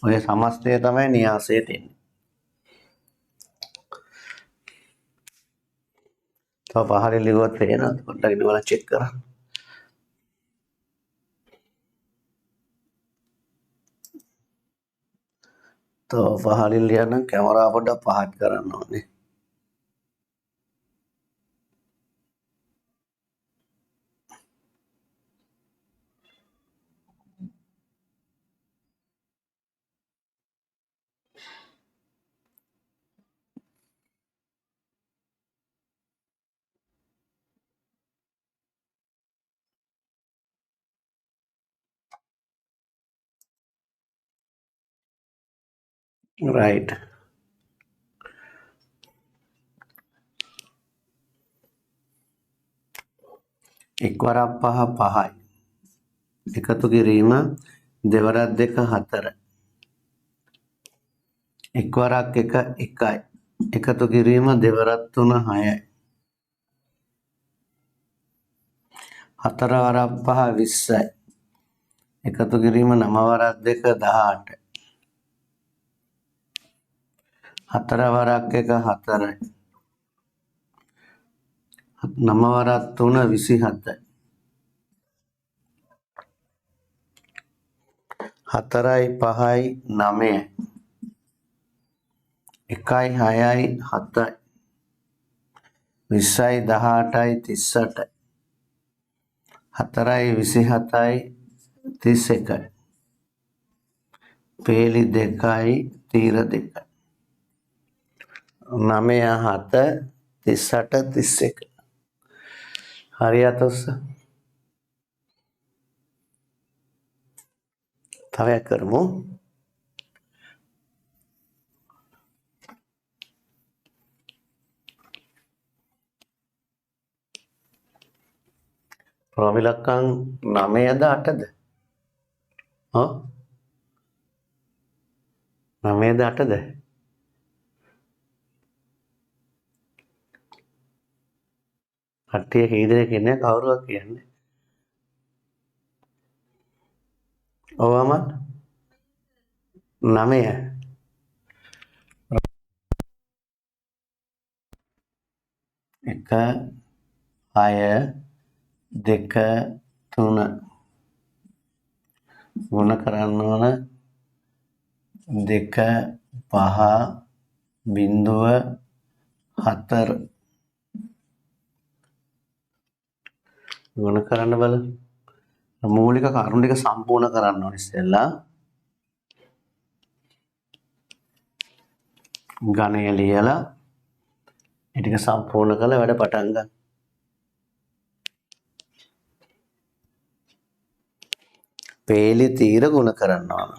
ඔය සමස්තය තමයි න්‍යාසයට එන්නේ. තව පහලින් ලිව්වත් පේනවා. පොඩ්ඩක් ඉඳලා චෙක් කරන්න. තව පහලින් ලියන්න කැමරාව පොඩ්ඩක් පහත් කරන්න ඕනේ. රයිට්. එක්වරක් 5 5යි. එකතු කිරීම දෙවරක් 2 4යි. එක්වරක් 1 1යි. එකතු කිරීම දෙවරක් 3 6යි. 4 වරක් 5 20යි. එකතු කිරීම 9 වරක් 2 18යි. 4 වරක් 1 4යි. 9 වරක් 3 27යි. 4යි 5යි 9යි. 1යි 6යි 7යි. 20යි 18යි 38යි. 4යි 27යි 31යි. පේලි 2යි තීර 2යි. 9 7 38 31. හරි අතොස්ස. තව එකක් කරමු. ප්‍රමිලක්කම් 9ද 8ද? ඔව් 9ද 8ද? කට්ටිය කී දෙනෙක් ඉන්නේ කවුරුවක් කියන්නේ? ඔව් අමල් 9. 1 6 2 3 ගුණ කරන්න ඕන 2 5 බිංදුව 4 ගුණ කරන්න බලන්න. මූලික කරුණු ටික සම්පූර්ණ කරන්න ඕනේ ඉස්සෙල්ලා. ගණය ලියලා ඒ ටික සම්පූර්ණ කරලා වැඩ පටන් ගන්න. පේලි තීර ගුණ කරන්න ඕන.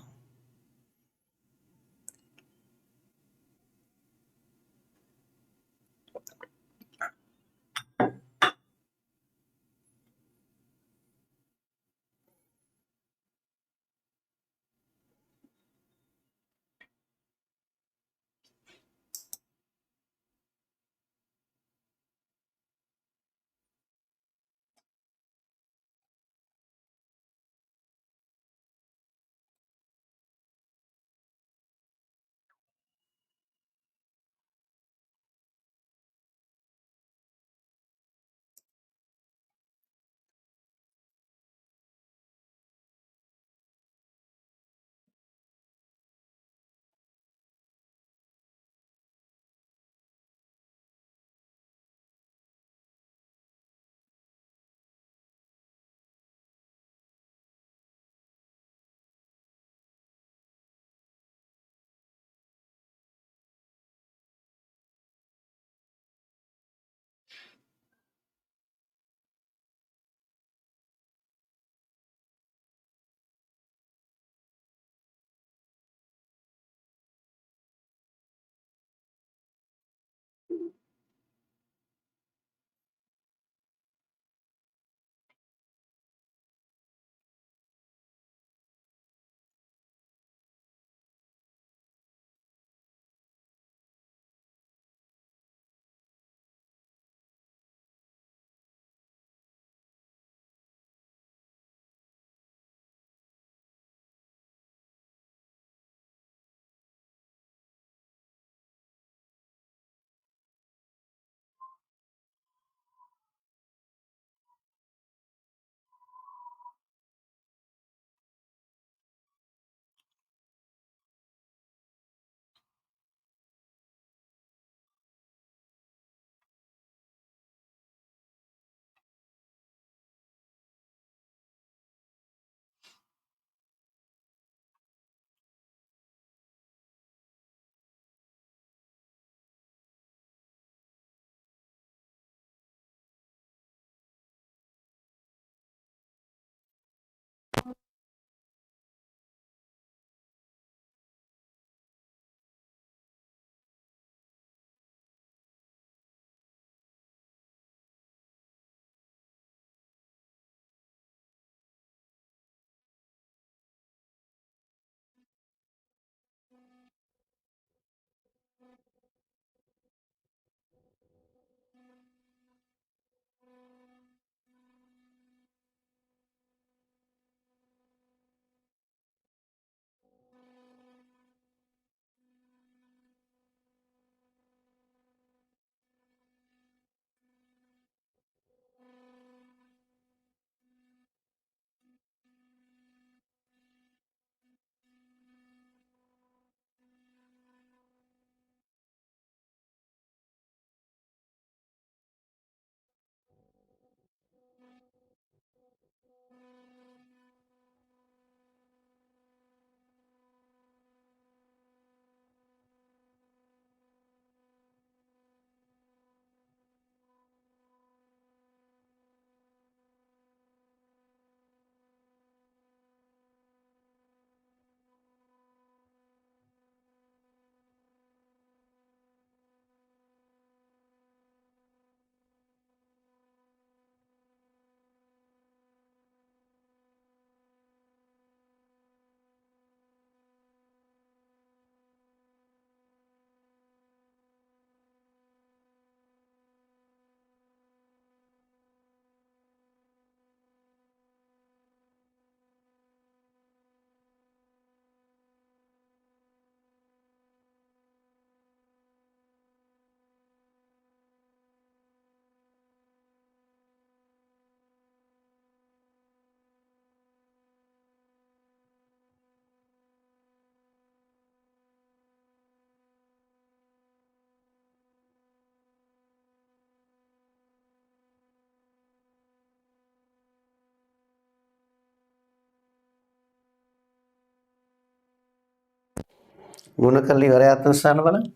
ගුණ කරලා ඉවරයි ආත්මස්ථාන බලන්න.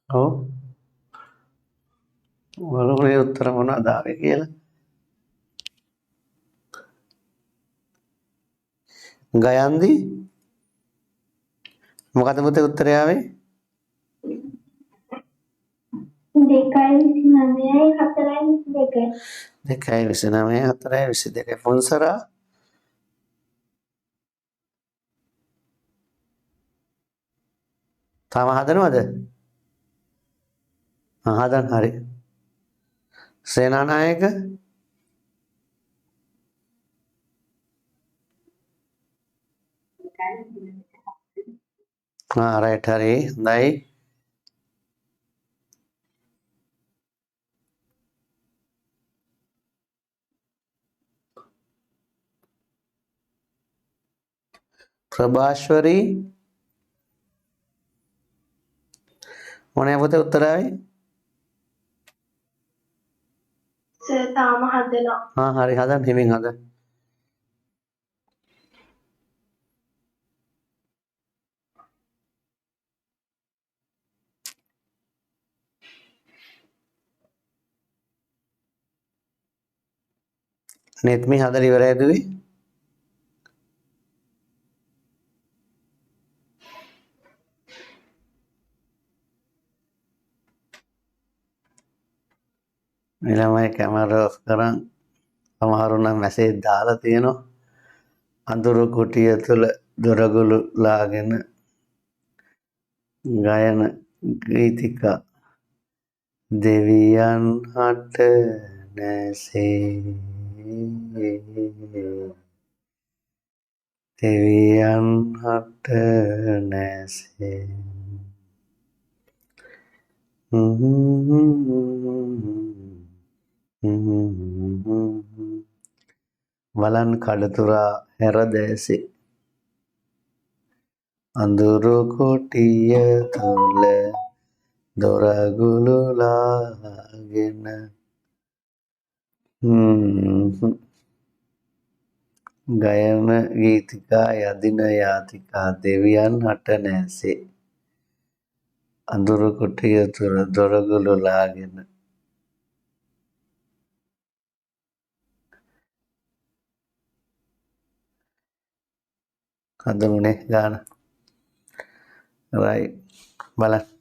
ඔව්. බලමුනේ උත්තර මොනවද ආවේ කියලා. ගයන්දි මොකද මුතේ උත්තරය ආවේ? 2.29 4.22 4.22 තාම හදනවද? හදන්න හරි. සේනානායක රයිට් හරි. හොඳයි. ප්‍රභාස්වරී මොනේ පුතේ උත්තර ආවේ? සර් තාම හදනවා. හරි හදන්න හිමින් හදන්න. නෙත්මි හදලා ඉවරයි දුවේ. ළමයි කැමරා ඔෆ් කරන් සමහරු නම් මැසේජ් දාලා තියෙනවා. අඳුරු කුටිය තුල දොරගුළු ලාගෙන ගයන ගීතිකා දෙවියන් හට නැසේ දෙවියන් හට නැසේ වලන් කඩතුරා හැර දැසේ අඳුරු කුටිය තුල දොරගුළු ලාගෙන ගයන ගීතිකා යදින යාතිකා දෙවියන් හට නැසේ අඳුරු කුටිය තුල දොරගුළු ලාගෙන හදමුනේ ගාන රයිට් බලන්න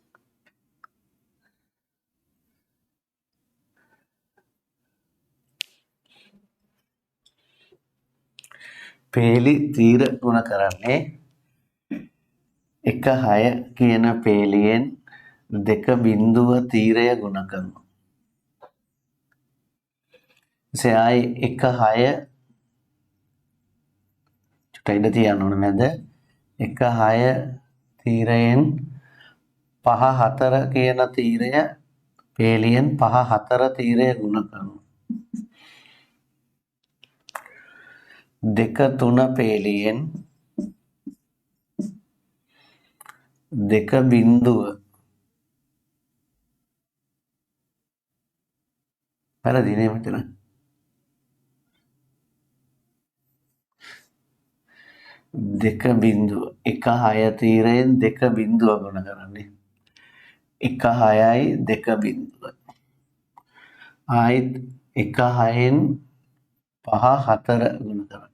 පේලි තීර ගුණ කරන්නේ 1.6 කියන පේලියෙන් 2 තීරය ගුණ කරනවා. එසේයි 1.6 චුට්ටයිද තියන්න ඕන මැද 1.6 තීරයෙන් 5.4 කියන තීරය පේලියෙන් 5.4 තීරය ගුණ කරනවා. 2.3 පේලියෙන් 2 වැරදිනේ මෙතන 1.6 තීරයෙන් 2 ගුණ කරන්නේ 1.6යි 2 ආයිත් 1.6න් 5.4 ගුණ කරන්නේ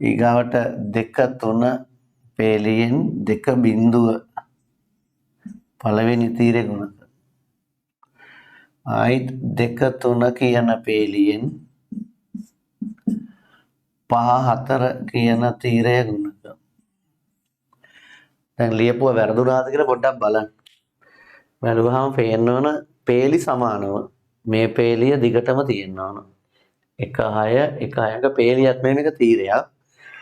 ඊගාවට 2.3 පේලියෙන් 2 පළවෙනි තීරය ගුණ කරනවා. ආයිත් 2.3 කියන පේලියෙන් 5.4 කියන තීරය ගුණ කරනවා. දැන් ලියපුවා වැරදුනාද කියලා පොඩ්ඩක් බලන්න. බැලුවාම පේන්න ඕන පේලි සමානව මේ පේලිය දිගටම තියෙන්න ඕන. 1.6ක පේලියක් මේක තීරයක්.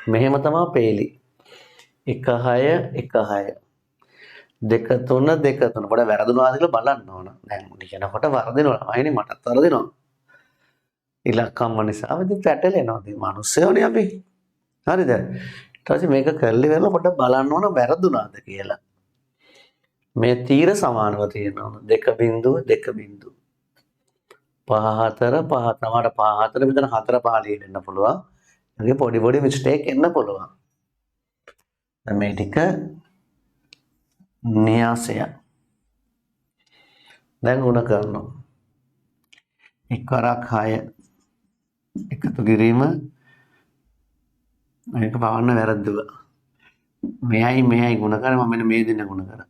මෙහෙම තමයි පේලි. 1.6 2.3 පොඩ වැරදුනාද කියලා බලන්න ඕන. දැන් ලියනකොට වරදිනවා. අයිනේ මටත් වරදිනවා. ඉලක්කම් නිසා ඉතින් පැටලෙනවා. ඉතින් මිනිස්සුනේ අපි. හරිද? ඊට පස්සේ මේක කරලි වෙලා පොඩ්ඩක් බලන්න ඕන වැරදුනාද කියලා. මේ තීර සමානව තියෙනවා. 2.2 5.4 5 තමයි 5.4 මෙතන 4 5 ලියන්න පුළුවන්. මගේ පොඩි මිස්ටේක් එන්න පුළුවන්. දැන් මේ ටික න්‍යාසය. දැන් ගුණ කරනවා. එක්වරක් 6 එකතු කිරීම මේක පවන්න වැරද්දුවා. මෙයයි ගුණ කරා මම මෙන්න මේ දෙන්න ගුණ කරා.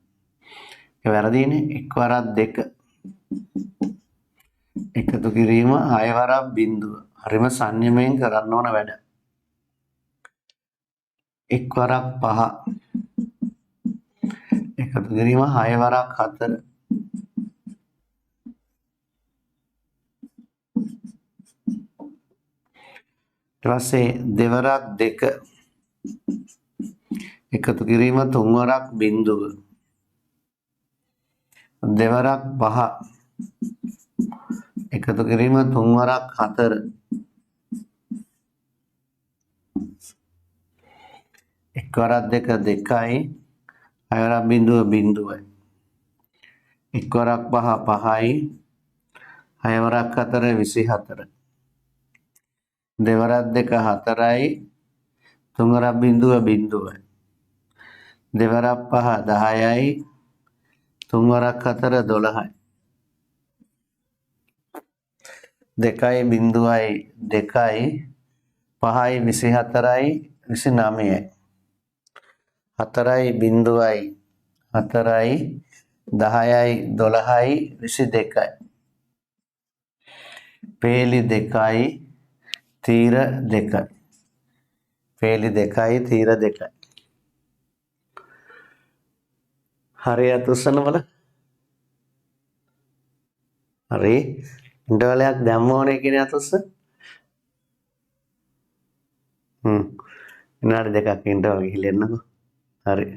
ඒක වැරදිනේ. එක්වරක් 2 එකතු කිරීම 6 වරක් බිඳුව. හරිම සංයමයෙන් කරන්න ඕන වැඩ. එක්වරක් 5 එකතු කිරීම 6 වරක් 4 ඊට පස්සේ දෙවරක් 2 එකතු කිරීම 3 වරක් බිඳුව. දෙවරක් 5 එකතු කිරීම 3 වරක් 4 එක්වරක් 2 2යි 6 වරක් බිඳුව බිඳුවයි. එක්වරක් 5 5යි 6 වරක් 4 24. දෙවරක් 2 4යි 3 වරක් බිඳුව බිඳුවයි. දෙවරක් 5 10යි 3 වරක් 4 12යි. 2යි බිඳුවයි 2යි 5යි 24යි 29යි. 4යි බිඳුවයි 4යි 10යි 12යි 22යි. පේලි 2යි තීර 2යි. පේලි 2යි තීර 2යි. හරියට උස්සන්න බලන්න. හරි. ඉන්ටර්වලයක් දැම්ම ඕනේ කියන අත උස්ස. විනාඩි 2ක් ඉන්ටර්වල් ගිහලා එන්නකෝ. හරි.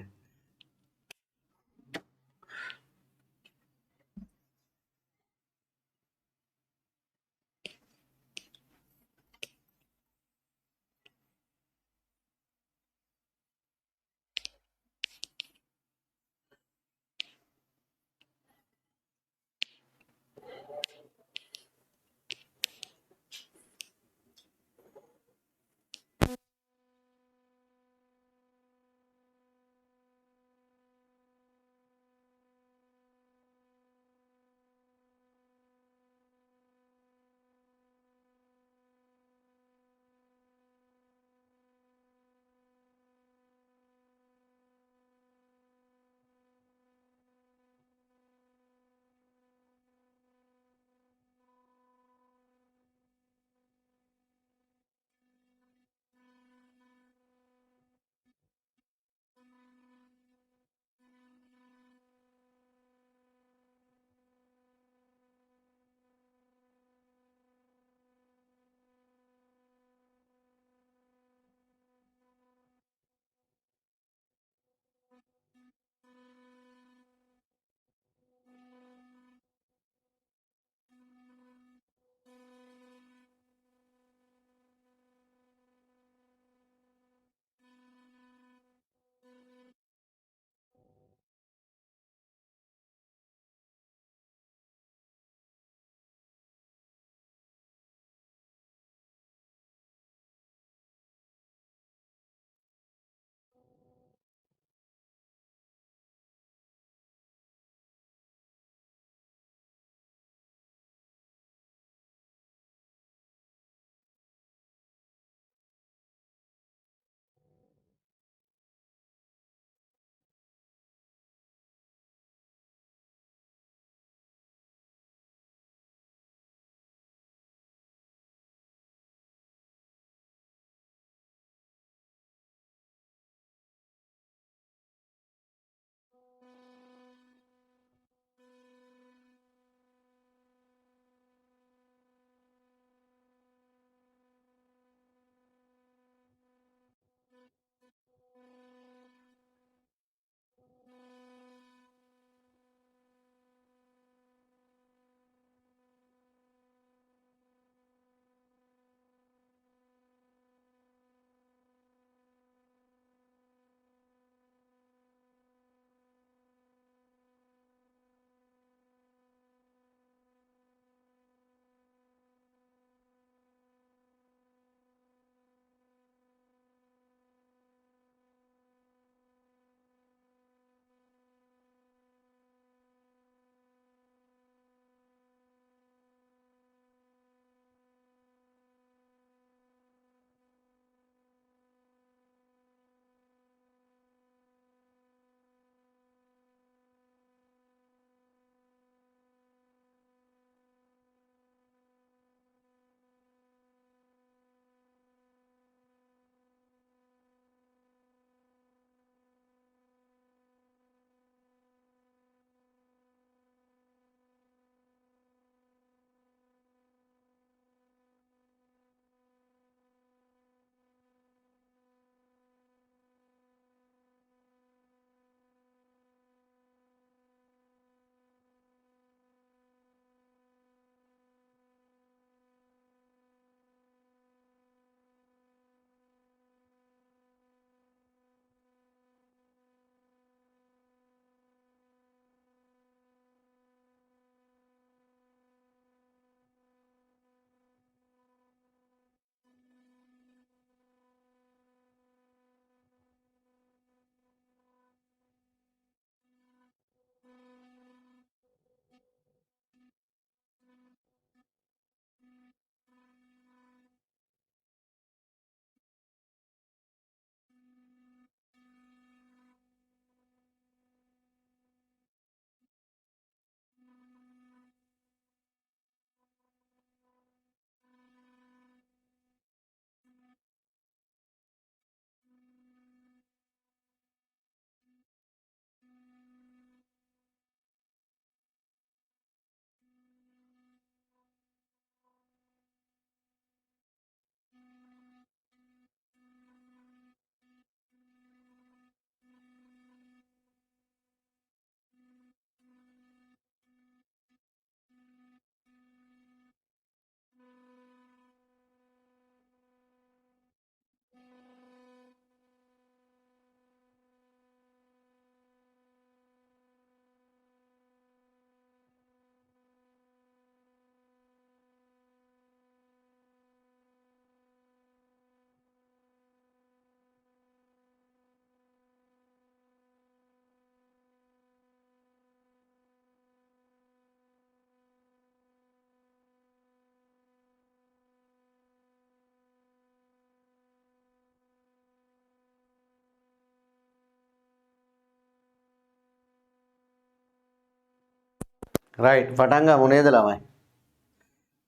රයිට් පටන් ගමු නේද ළමයි?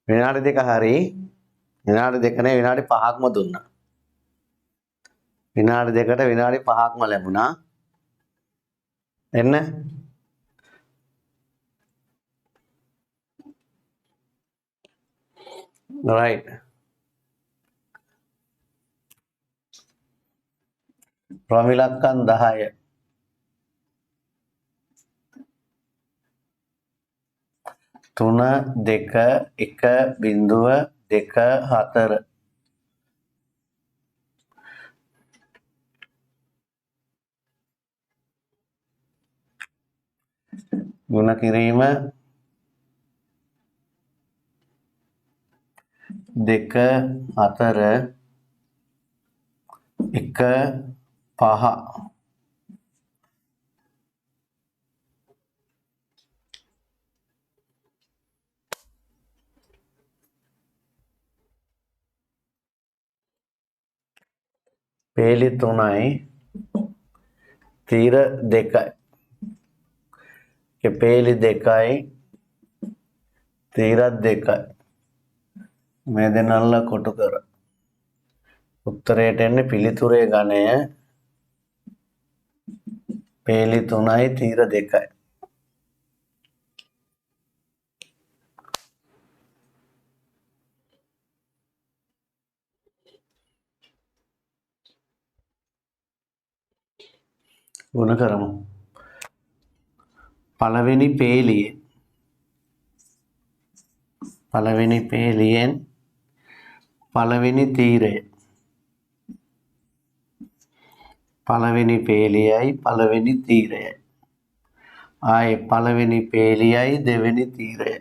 විනාඩි දෙක හරි. විනාඩි දෙක නේ විනාඩි 5ක්ම දුන්නා. විනාඩි දෙකට විනාඩි 5ක්ම ලැබුණා. එන්න. රයිට්. ප්‍රමිලක්කම් 10. 3 2 1 බිංදුව 2 4 ගුණ කිරීම 2 4 1 5 පේලි 3යි තීර 2යි පේලි 2යි තීරත් 2යි මේ දෙනල්ල කොටු කර උත්තරයට එන්නේ පිළිතුරේ ගණය පේලි 3යි තීර 2යි ගුණ කරමු පළවෙනි පේලියෙන් පළවෙනි තීරය පළවෙනි පේලියයි පළවෙනි තීරයයි ආයේ පළවෙනි පේලියයි දෙවෙනි තීරයයි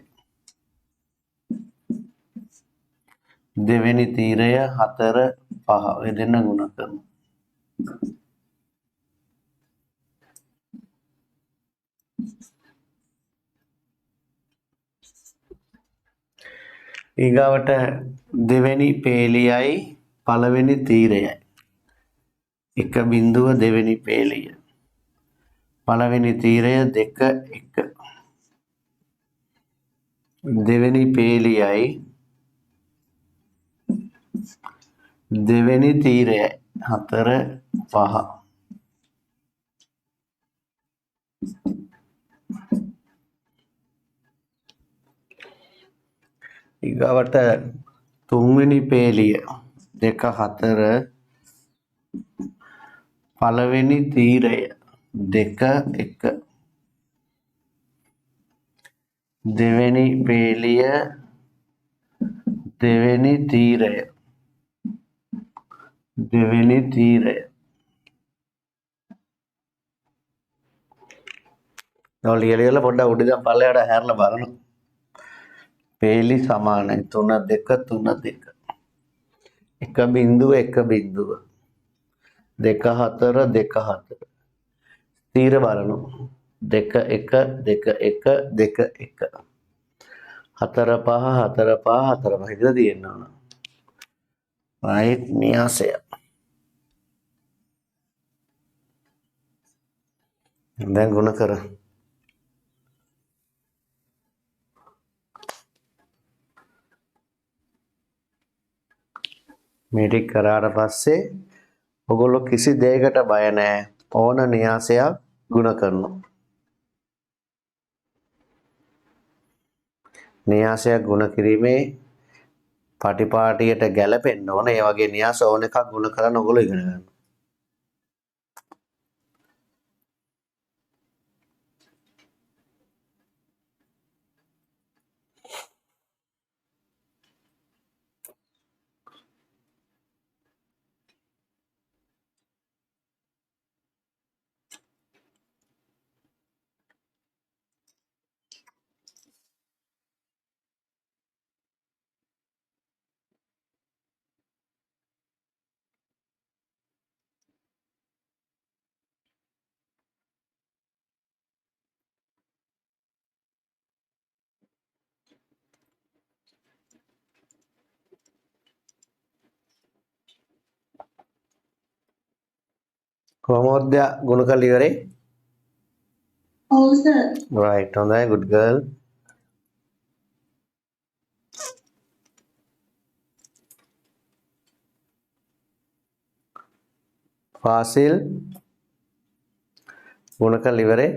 දෙවෙනි තීරය 4 5 ඔය දෙන්න ගුණ කරමු ඊගාවට දෙවෙනි පේලියයි පළවෙනි තීරයයි එක බිංදුව දෙවෙනි පේලිය පළවෙනි තීරය 2 1 දෙවෙනි පේලියයි දෙවෙනි තීරයයි 4 5 ඊගාවට තුන්වෙනි පේලිය 2 4 පළවෙනි තීරය 2 1 දෙවෙනි පේලිය දෙවෙනි තීරය දෙවෙනි තීරය ලියලා පොඩ්ඩක් උඩ ඉඳන් පල්ලෙහාට හැරලා බලන්න පේලි සමානයි 3 2 3 2 එක බිංදුව එක බිංදුව 2 4 2 4 තීර බලනු 2 1 2 1 2 1 4 5 4 5 4 5 ඉඳලා තියෙන්න ඕන රයිට් න්‍යාසය දැන් ගුණ කර මේ ටික කරාට පස්සේ ඔයගොල්ලෝ කිසි දෙයකට බය නැහැ ඕන න්‍යාසයක් ගුණ කරනවා න්‍යාසයක් ගුණ කිරීමේ පටිපාටියට ගැලපෙන්න ඕන ඒ වගේ න්‍යාස ඕන එකක් ගුණ කරන්න ඔයගොල්ලෝ ඉගෙන ගන්න කොහොමද ගුණ කරලා ඉවරේ ඔව් සර් right හොඳයි good girl ෆාසිල් ගුණ කරලා ඉවරේ.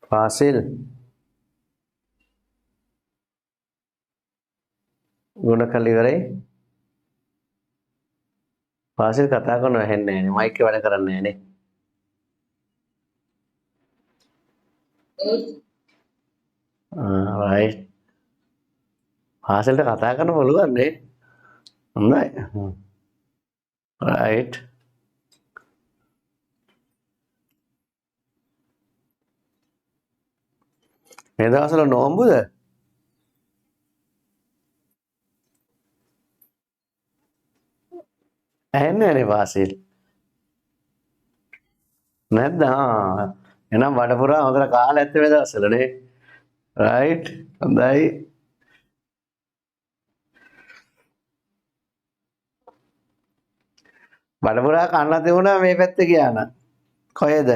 ෆාසිල් ගුණ කරලා ඉවරේ. ෆාසිල් කතා කරනවා ඇහෙන්නේ නැහැ නේ. මයික් එක වැඩ කරන්නේ නැහැ නේ. right. ෆාසිල්ට කතා කරන්න පුළුවන් නේ. හොඳයි. right. මේ දවස්වල නෝම්බුද? ඇහෙන්නේ නැහැ නේ ෆාසිල්. නැද්ද? එහෙනම් වඩපුරා හොඳට කාලා ඇත්තේ මේ දවස්වල නේ. right. හොඳයි. වඩපුරා කන්න තිබුණා මේ පැත්තේ ගියා නම්. කොහෙද?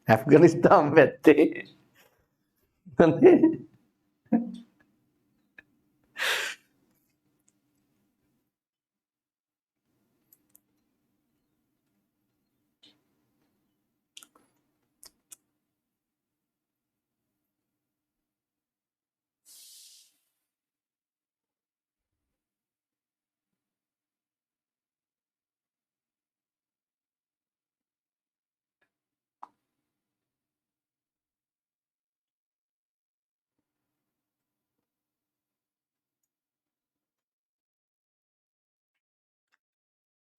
ඇෆ්ගනිස්තාන් පැත්තේ.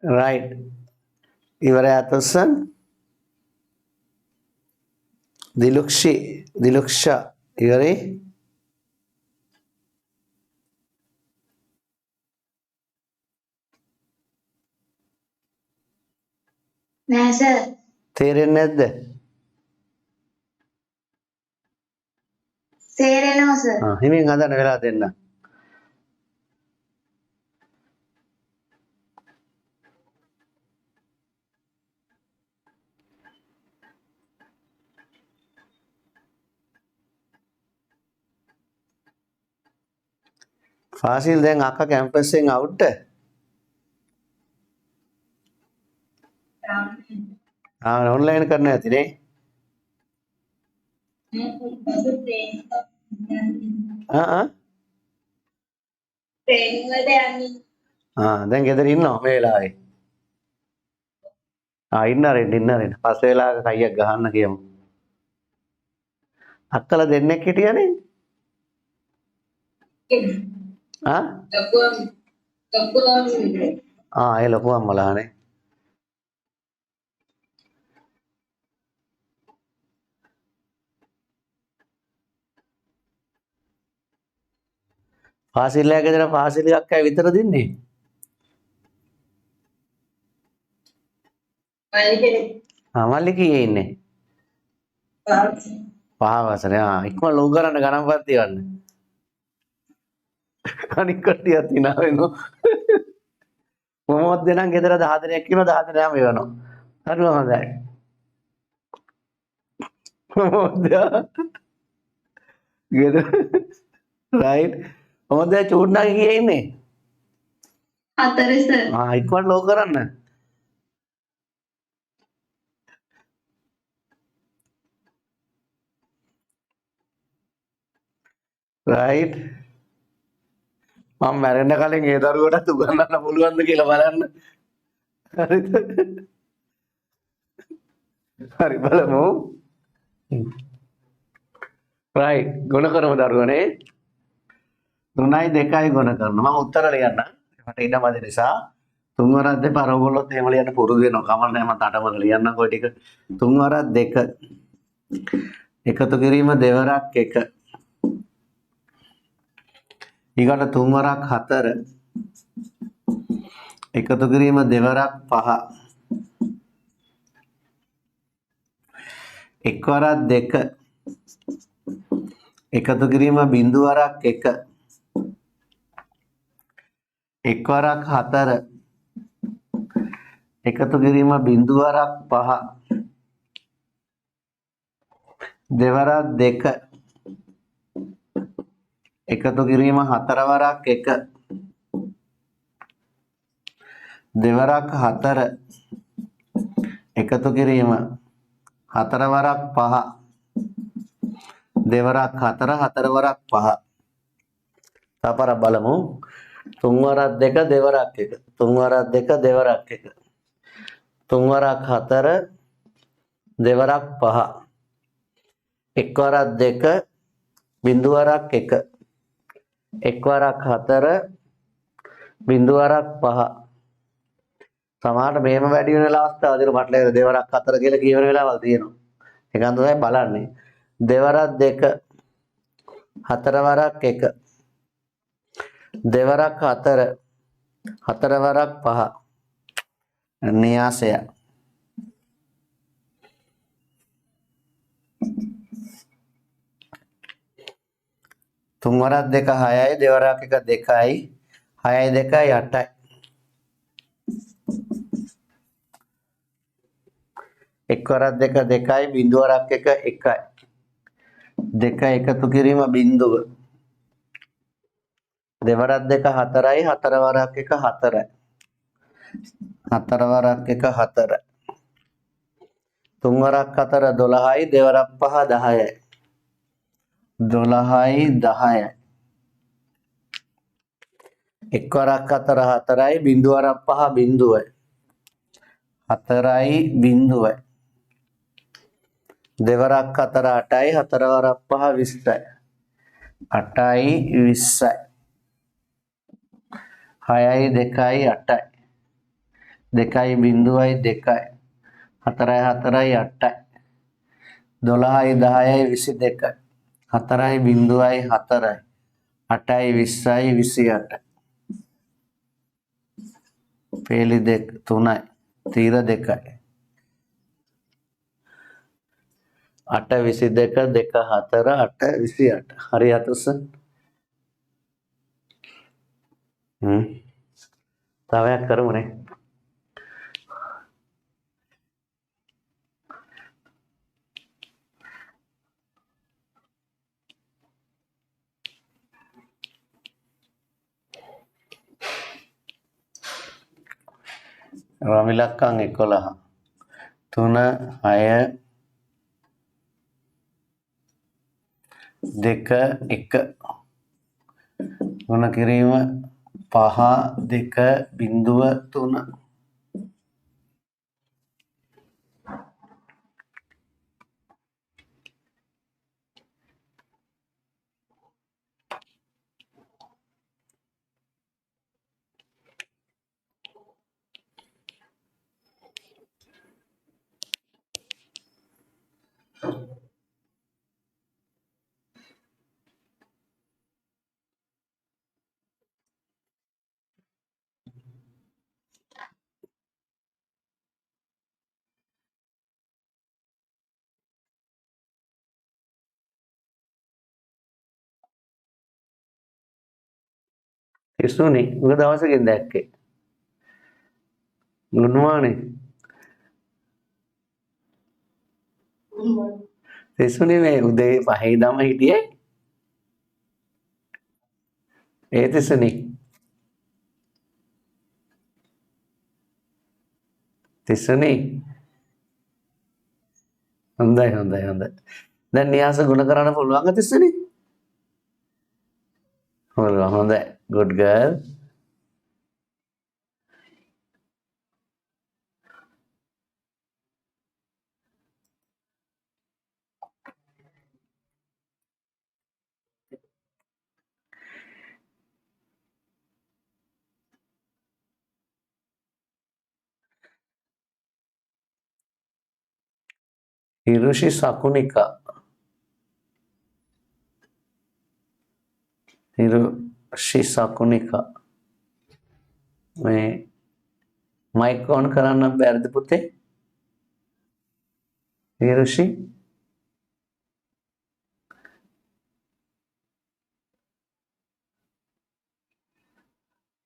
right. ඉවරයි අතොස්සන්. දිලුක්ෂා ඉවරයි. නෑ සර්. තේරෙන්නේ නැද්ද? තේරෙනවා සර්. හිමින් හදන්න වෙලා දෙන්න. ෆාසිල් දැන් අක්කා කැම්පස් එකෙන් අවුට්ද? ඔන්ලයින් කරන්න ඇතිනේ. දැන් ගෙදර ඉන්නවා මේ වෙලාවේ. ඉන්නරෙන් පස් වෙලාවක කයියක් ගහන්න කියමු. අක්කලා දෙන්නෙක් හිටියනේ. ඒ ලොකු අම්මලානේ. ෆාසිල්ලා ගෙදර ෆාසිලි අක්කා විතර දින්නේ. මල්ලි කීයේ ඉන්නේ? පහවසනේ. ඉක්මන ලොග් කරන්න ගණන්පත් තියන්න. අනික් කට්ටියක් තිනා වෙනවා. මොමොත් දෙනම් ගෙදර 10 දෙනෙක් ඉන්නවා 10 දෙනාම එවනවා. හරි හොඳයි. මොමොත් ගෙදර right. මොමොත් චූට්නා කීයේ ඉන්නේ? 4 සර්. ඉක්මන ලොග් කරන්න. right. මම මැරෙන්න කලින් ඒ දරුවට උගන්වන්න පුළුවන්ද කියලා බලන්න. හරිද? හරි බලමු. right. ගුණ කරමු දරුවනේ. 3යි 2යි ගුණ කරනවා. මම උත්තර ලියන්න. මට ඉන්න මැද නිසා 3 වරක් දෙපා ඔයගොල්ලොත් එහෙම ලියන්න පුරුදු වෙනවා. කමක් නැහැ මම තටමන ලියන්නකෝ ටික. 3 වරක් 2. එකතු කිරීම දෙවරක් 1. ඊගොල්ල 3 වරක් 4. එකතු කිරීම දෙවරක් 5. එක් වරක් 2. එකතු කිරීම බිංදු වරක් 1. එක් වරක් 4. එකතු කිරීම බිංදු වරක් 5. දෙවරක් 2. එකතු කිරීම 4 වරක් 1 දෙවරක් 4 එකතු කිරීම 4 වරක් 5 දෙවරක් 4 4 වරක් 5 තවපාරක් බලමු 3 වරක් 2 දෙවරක් 1 3 වරක් 2 දෙවරක් 1 3 වරක් 4 දෙවරක් 5 1 වරක් 2 බිංදු වරක් 1 1 වරක් 4 බිංදු වරක් 5 සමහරට මේම වැඩි වෙන අවස්ථා දින මට ලේද දෙවරක් 4 කියලා කියවන වෙලාවල් තියෙනවා. ඒක අන්දමයි බලන්නේ. දෙවරක් 2 4 වරක් 1 දෙවරක් 4 4 වරක් 5 න්‍යාසය. තුන් වරක් 2 6යි දෙවරක් 1 2යි 6යි 2යි 8යි එක් වරක් 2 2යි බිංදු වරක් 1 1යි 2 එකතු කිරීම බිංදුව දෙවරක් 2 4යි 4 වරක් 1 4යි 4 වරක් 1 4යි 3 වරක් 4 12යි දෙවරක් 5 10යි 12යි 10යි 1 වරක් 4 4යි බිංදු වරක් 5 බිංදුවයි 4යි බිංදුවයි දෙවරක් 4 8යි 4 වරක් 5 20යි 8යි 20යි 6යි 2යි 8යි 2යි බිංදුවයි 2යි 4යි 4යි 8යි 12යි 10යි 22යි 4යි බිංදුවයි 4යි 8යි 20යි 28යි පේලි 3යි තීර 2යි 8 22 2 4 8 28 හරි අතස තවයක් කරමුනේ රමිලක්කම් 11 3 6 2 1 3 කිරීම 5 2 බිංදුව 3 ඉස්සුනේ උග දවසකින් දැක්කේ good morning ඉස්සුනේ මේ උදේ 5 ඉඳන්ම හිටියේ ඒත් ඉස්සුනේ තිස්සුනේ හොඳයි හොඳයි හොඳයි දැන් න්‍යාස ගුණ කරන්න පුළුවන් තිස්සුනේ හොඳයි good girl Hiroshi Sakunika Hiroshi Sakunika මේ මයික් ඔන් කරන්න බැරිද පුතේ Hiroshi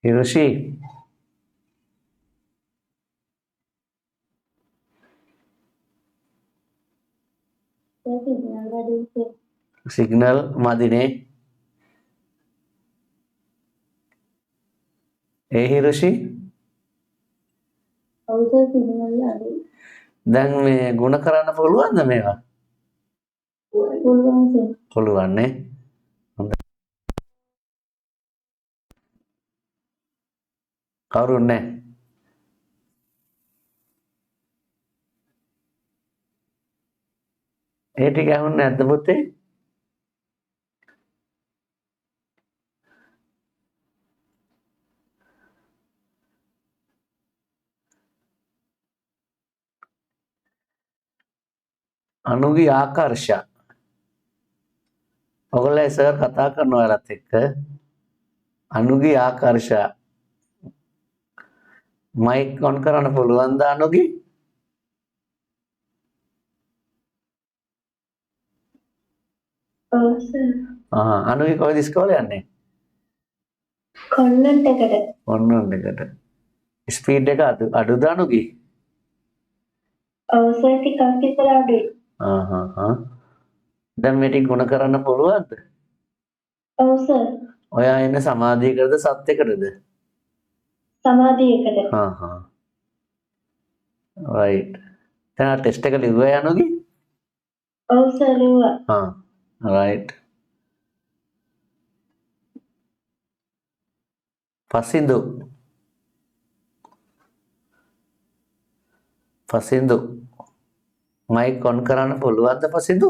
Hiroshi සිග්නල් මදිනේ ඒ හිරොෂි ඔව් සර් සිග්නල් අඩුයි. දැන් මේ ಗುಣ කරන්න පුළුවන්ද මේවා? පුළුවන් සර්. පුළුවන් නේ. හොඳයි. කවුරුත් නැහැ. ඒ ටික ඇහුන්නේ නැද්ද පුතේ? අනුගේ ආකර්ෂ. ඔයගොල්ලෝ සර් කතා කරන ඔයාලත් එක්ක අනුගේ ආකර්ෂ මයික් ඔන් කරන්න පුළුවන් ද අනුගේ? ඔව් සර්. අනුගේ කොහෙද ඉස්කෝලේ යන්නේ? කොන්වන්ට් එකට. ඔන්න එකට. ස්පීඩ් එක අඩුද අනුගේ? ඔව් සර් ටිකක් විතර අඩුයි. දැන් මේ ටික ගුණ කරන්න පුළුවන්ද? ඔව් සර්. ඔයා ඉන්නේ සමාධියකටද සත්‍යයකටද? සමාධියකට. right. දැන් ටෙස්ට් එක ලිව්වා අනුගේ? ඔව් සර් ලිව්වා. right. පසින්දු මයික් ඔන් කරන්න පුළුවන්ද පසින්දු?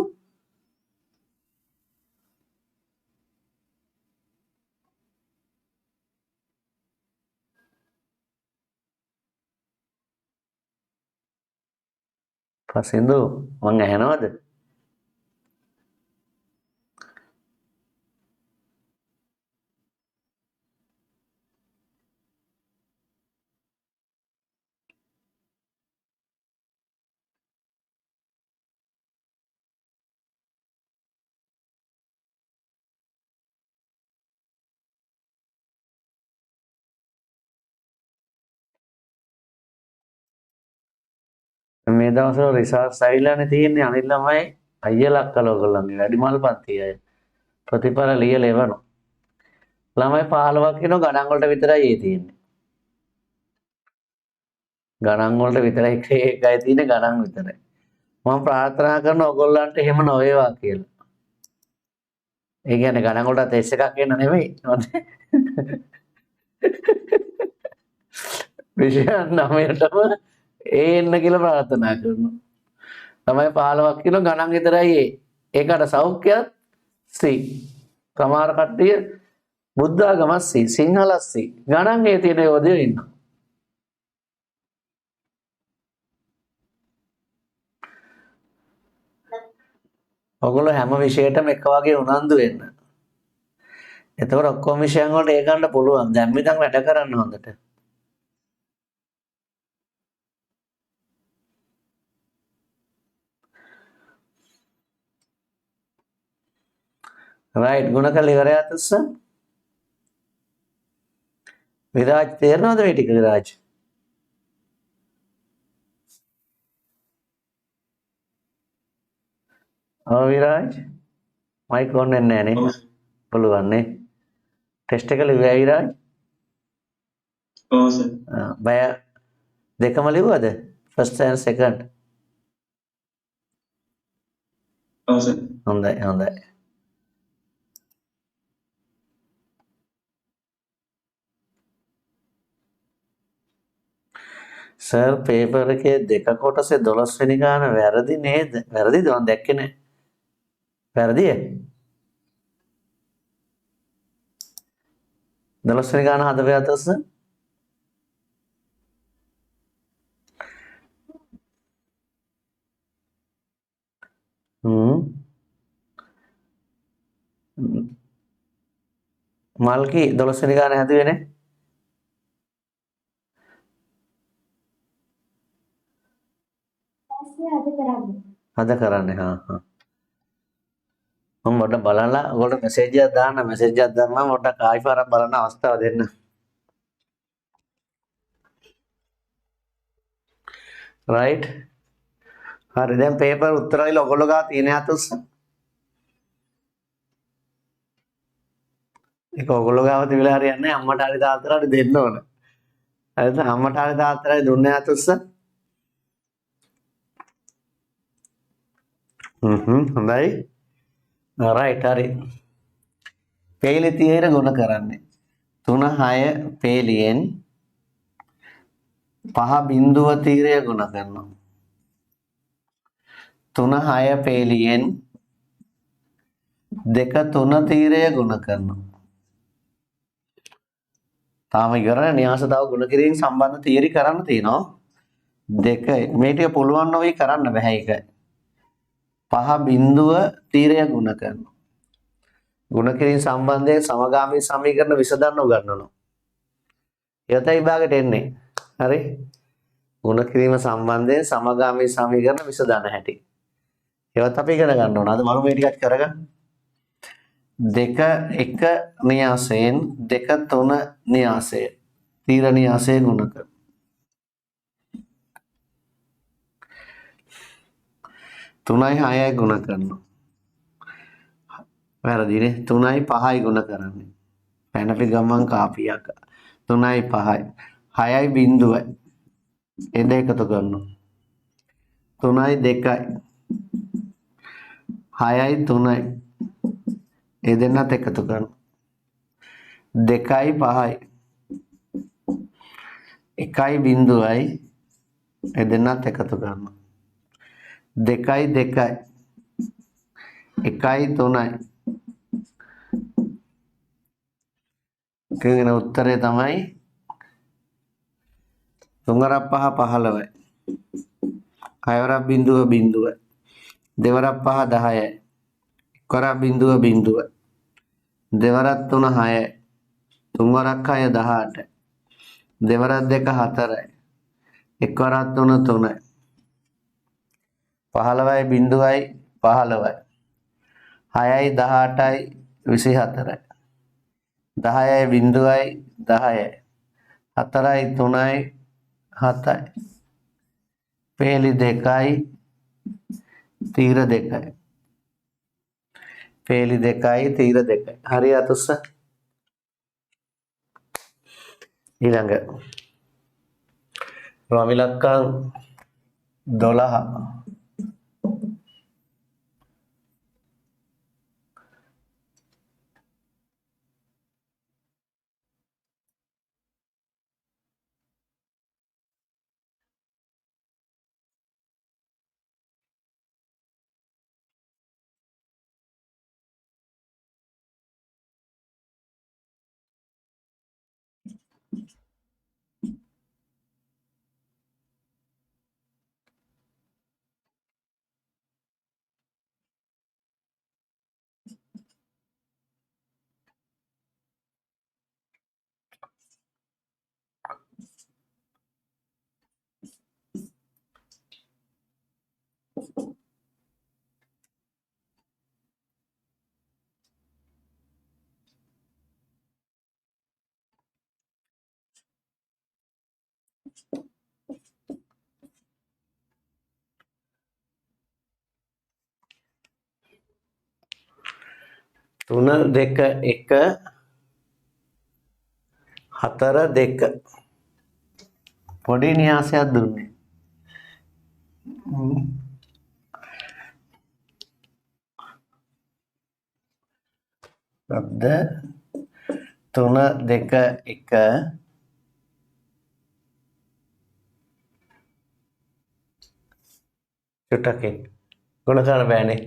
පසින්දු මං ඇහෙනවද? මේ දවස්වල රිසර්ච් ඇවිල්ලානේ තියෙන්නේ අනිත් ළමයි අයියලා අක්කලා ඔයගොල්ලන්ගේ වැඩිමල් පන්ති අය ප්‍රතිඵල ලියලා එවනවා. ළමයි 15ක් වෙනවා ගණන් වලට විතරයි ඒ තියෙන්නේ. ගණන් වලට විතරයි එකයි තියෙන්නේ ගණන් විතරයි. මම ප්‍රාර්ථනා කරනවා ඔයගොල්ලන්ට එහෙම නොවේවා කියලා. ඒ කියන්නේ ගණන් වලට ටෙස්ට් එකක් එන්න නෙමෙයි. විෂයන් 9ටම එන්න කියලා ප්‍රාර්ථනා කරනවා. ළමයි 15ක් වෙනවා ගණන් විතරයි ඒ. ඒකට සෞඛ්‍යත් සී. සමහර කට්ටිය බුද්ධ ආගමත් සී සිංහලත් සී. ගණන් ඒ තියෙන යෝධයෝ ඉන්නවා. ඔයගොල්ලෝ හැම විෂයකටම එක වගේ උනන්දු වෙන්න. එතකොට ඔක්කොම විෂයන් වලට ඒ ගන්න පුළුවන්. දැන් මිදන් වැඩ කරන්න හොඳට. right ගුණ කළ ඉවරයත් උස්ස. විරාජ් තේරෙනවද මේ ටික විරාජ්? විරාජ් මයික් ඔන් වෙන්නේ නැහැ නේ. පුළුවන් නේ. ටෙස්ට් එක ලිව්වා විරාජ්? ඔව් සර්. බය දෙකම ලිව්වද? first and second. ඔව් සර්. හොඳයි. සර් පේපර් එකේ දෙක කොටසේ 12 වෙනි ගාන වැරදි නේද? වැරදිද? මම දැක්කේ නැහැ. වැරදිද? 12 වෙනි ගාන හදපේ අතස්ස. මල්කි 12 වෙනි ගාන හැදුවේ නේ? අද කරන්නේ මම පොඩ්ඩක් බලලා ඔයාලට මෙසේජ් එකක් දාන්න මෙසේජ් එකක් දැම්මම පොඩ්ඩක් ආයි පාරක් බලන්න අවස්ථාව දෙන්න. right හරි දැන් පේපර් උත්තර ලියලා ඔයගොල්ලෝ ගා තියෙන අතස්ස. ඒක ඔයගොල්ලෝ ගාව තිබිලා හරියන්නේ නැහැ අම්මට හරි තාත්තට හරි දෙන්න ඕන. හරිද? අම්මට හරි තාත්තට දුන්නේ අතුස්ස. හොඳයි. right හරි. පේලි තීර ගුණ කරන්නේ 3 6 පේලියෙන් 5 බිඳුව තීරය ගුණ කරනවා. 3 6 පේලියෙන් 2 3 තීරය ගුණ කරනවා. තාම ඉවරනේ න්‍යාස තව ගුණ කිරීම සම්බන්ධ තියරි කරන්න තියෙනවා. 2 මේ ටික පුළුවන් නොවි කරන්න බෑ ඒක. 5 බිඳුව තීරය ගුණ කරනවා. ගුණ කිරීම සම්බන්ධයෙන් සමගාමී සමීකරණ විසඳන්න උගන්වනවා. එතයි භාගයට එන්නේ. හරි? ගුණ කිරීම සම්බන්ධයෙන් සමගාමී සමීකරණ විසඳන්න හැටි. ඒවත් අපි ඉගෙන ගන්න ඕන. අද මම මේ ටිකක් කරගන්න. 2 1 න්‍යාසයෙන් 2 3 න්‍යාසය තීර න්‍යාසය ගුණ කර. 3යි 6යි ගුණ කරනවා. වැරදිනේ 3යි 5යි ගුණ කරන්නේ. පැනපි ගමන් කාපියක්. 3යි 5යි 6යි බිඳුවයි. ඒ දෙක එකතු කරනවා. 3යි 2යි 6යි 3යි ඒ දෙන්නත් එකතු කරනවා. 2යි 5යි 1යි බිඳුවයි ඒ දෙන්නත් එකතු කරනවා. 2යි 2යි 1යි 3යි කියන උත්තරේ තමයි 3 වරක් 5 15යි 6 වරක් බිඳුව බිඳුවයි 2 වරක් 5 10යි 1 වරක් බිඳුව බිඳුවයි 2 වරක් 3 6යි 3 වරක් 6 18යි 2 වරක් 2 4යි 1 වරක් 3 3යි 15යි බිඳුවයි 15යි 6යි 18යි 24යි 10යි බිඳුවයි 10යි 4යි 3යි 7යි පේලි 2යි තීර 2යි පේලි 2යි තීර 2යි හරි අතුස්ස ඊළඟ රාමිලක්කම් 12 3 2 1 4 2 පොඩි න්‍යාසයක් දුන්නේ මොකක්ද 3 2 1 චුට්ටකින් ගුණ කරන්න බෑනේ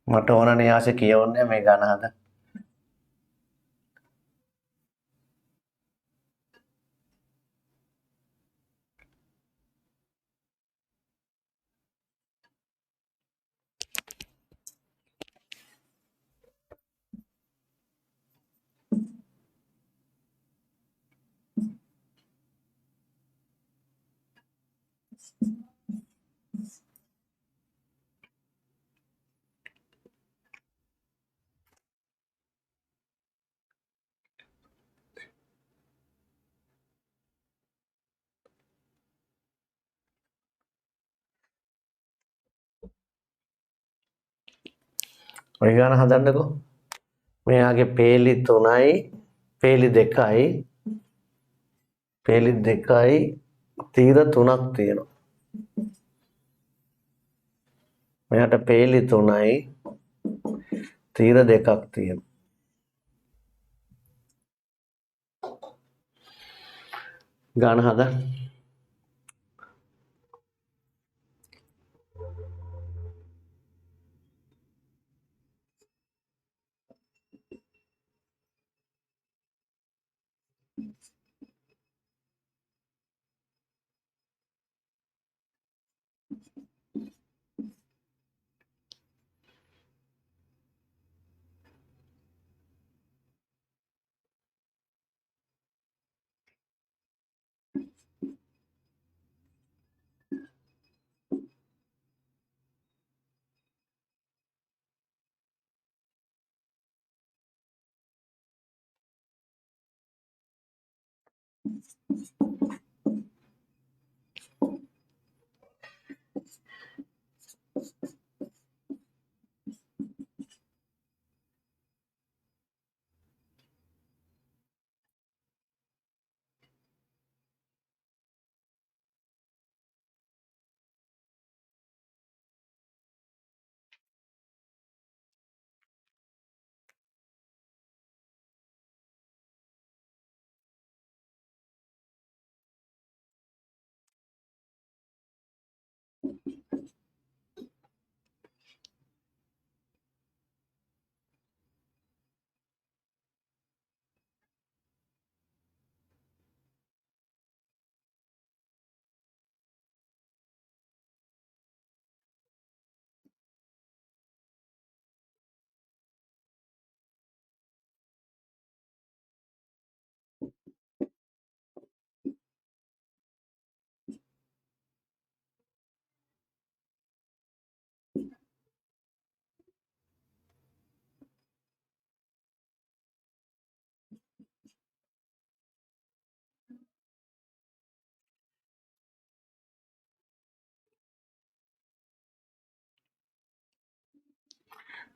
මට ඕන න්‍යාසෙ කියවන්නේ මේ ගණ හද ඔය ගාන හදන්නකෝ. මෙයාගේ පේලි 3යි පේලි 2යි පේලි 2යි තීර 3ක් තියෙනවා. මෙයාට පේලි 3යි තීර 2ක් තියෙනවා. ගාන හදන්න.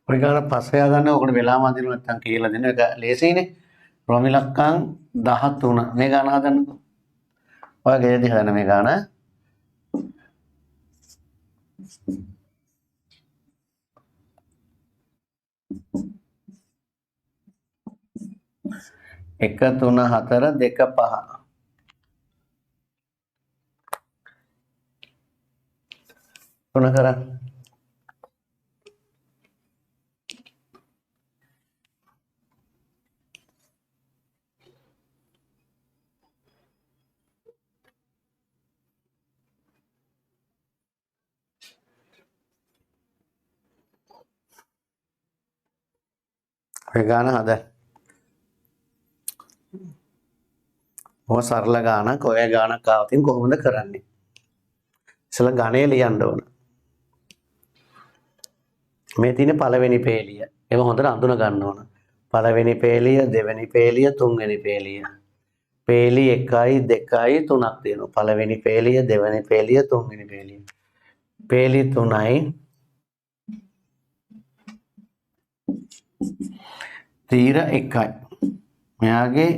ඔය ගාන පස්සේ ගන්න ඕකට වෙලාම අදිනු නැත්තම් කියලා දෙන්න. ඒක ලේසියිනේ. රෝම ඉලක්කම් 13 මේ ගාන හදන්නකෝ. ඔය ගෙයදී හදන මේ ගාන. එක 3 4 2 5 තුන කරන්න. ඔය ගාන හදන්න. ඔය සරල ගානක් ඔය ගානක් ආවතින් කොහොමද කරන්නේ? ඉතල ගණේ ලියන්න ඕන. මේ තියෙන පළවෙනි පේලිය. ඒක හොඳට අඳුන ගන්න ඕන. පළවෙනි පේලිය, දෙවෙනි පේලිය, තුන්වෙනි පේලිය. පේලි 1යි 2යි 3ක් තියෙනවා. පළවෙනි පේලිය, දෙවෙනි පේලිය, තුන්වෙනි පේලිය. පේලි 3යි තීර 1යි. මෙයාගේ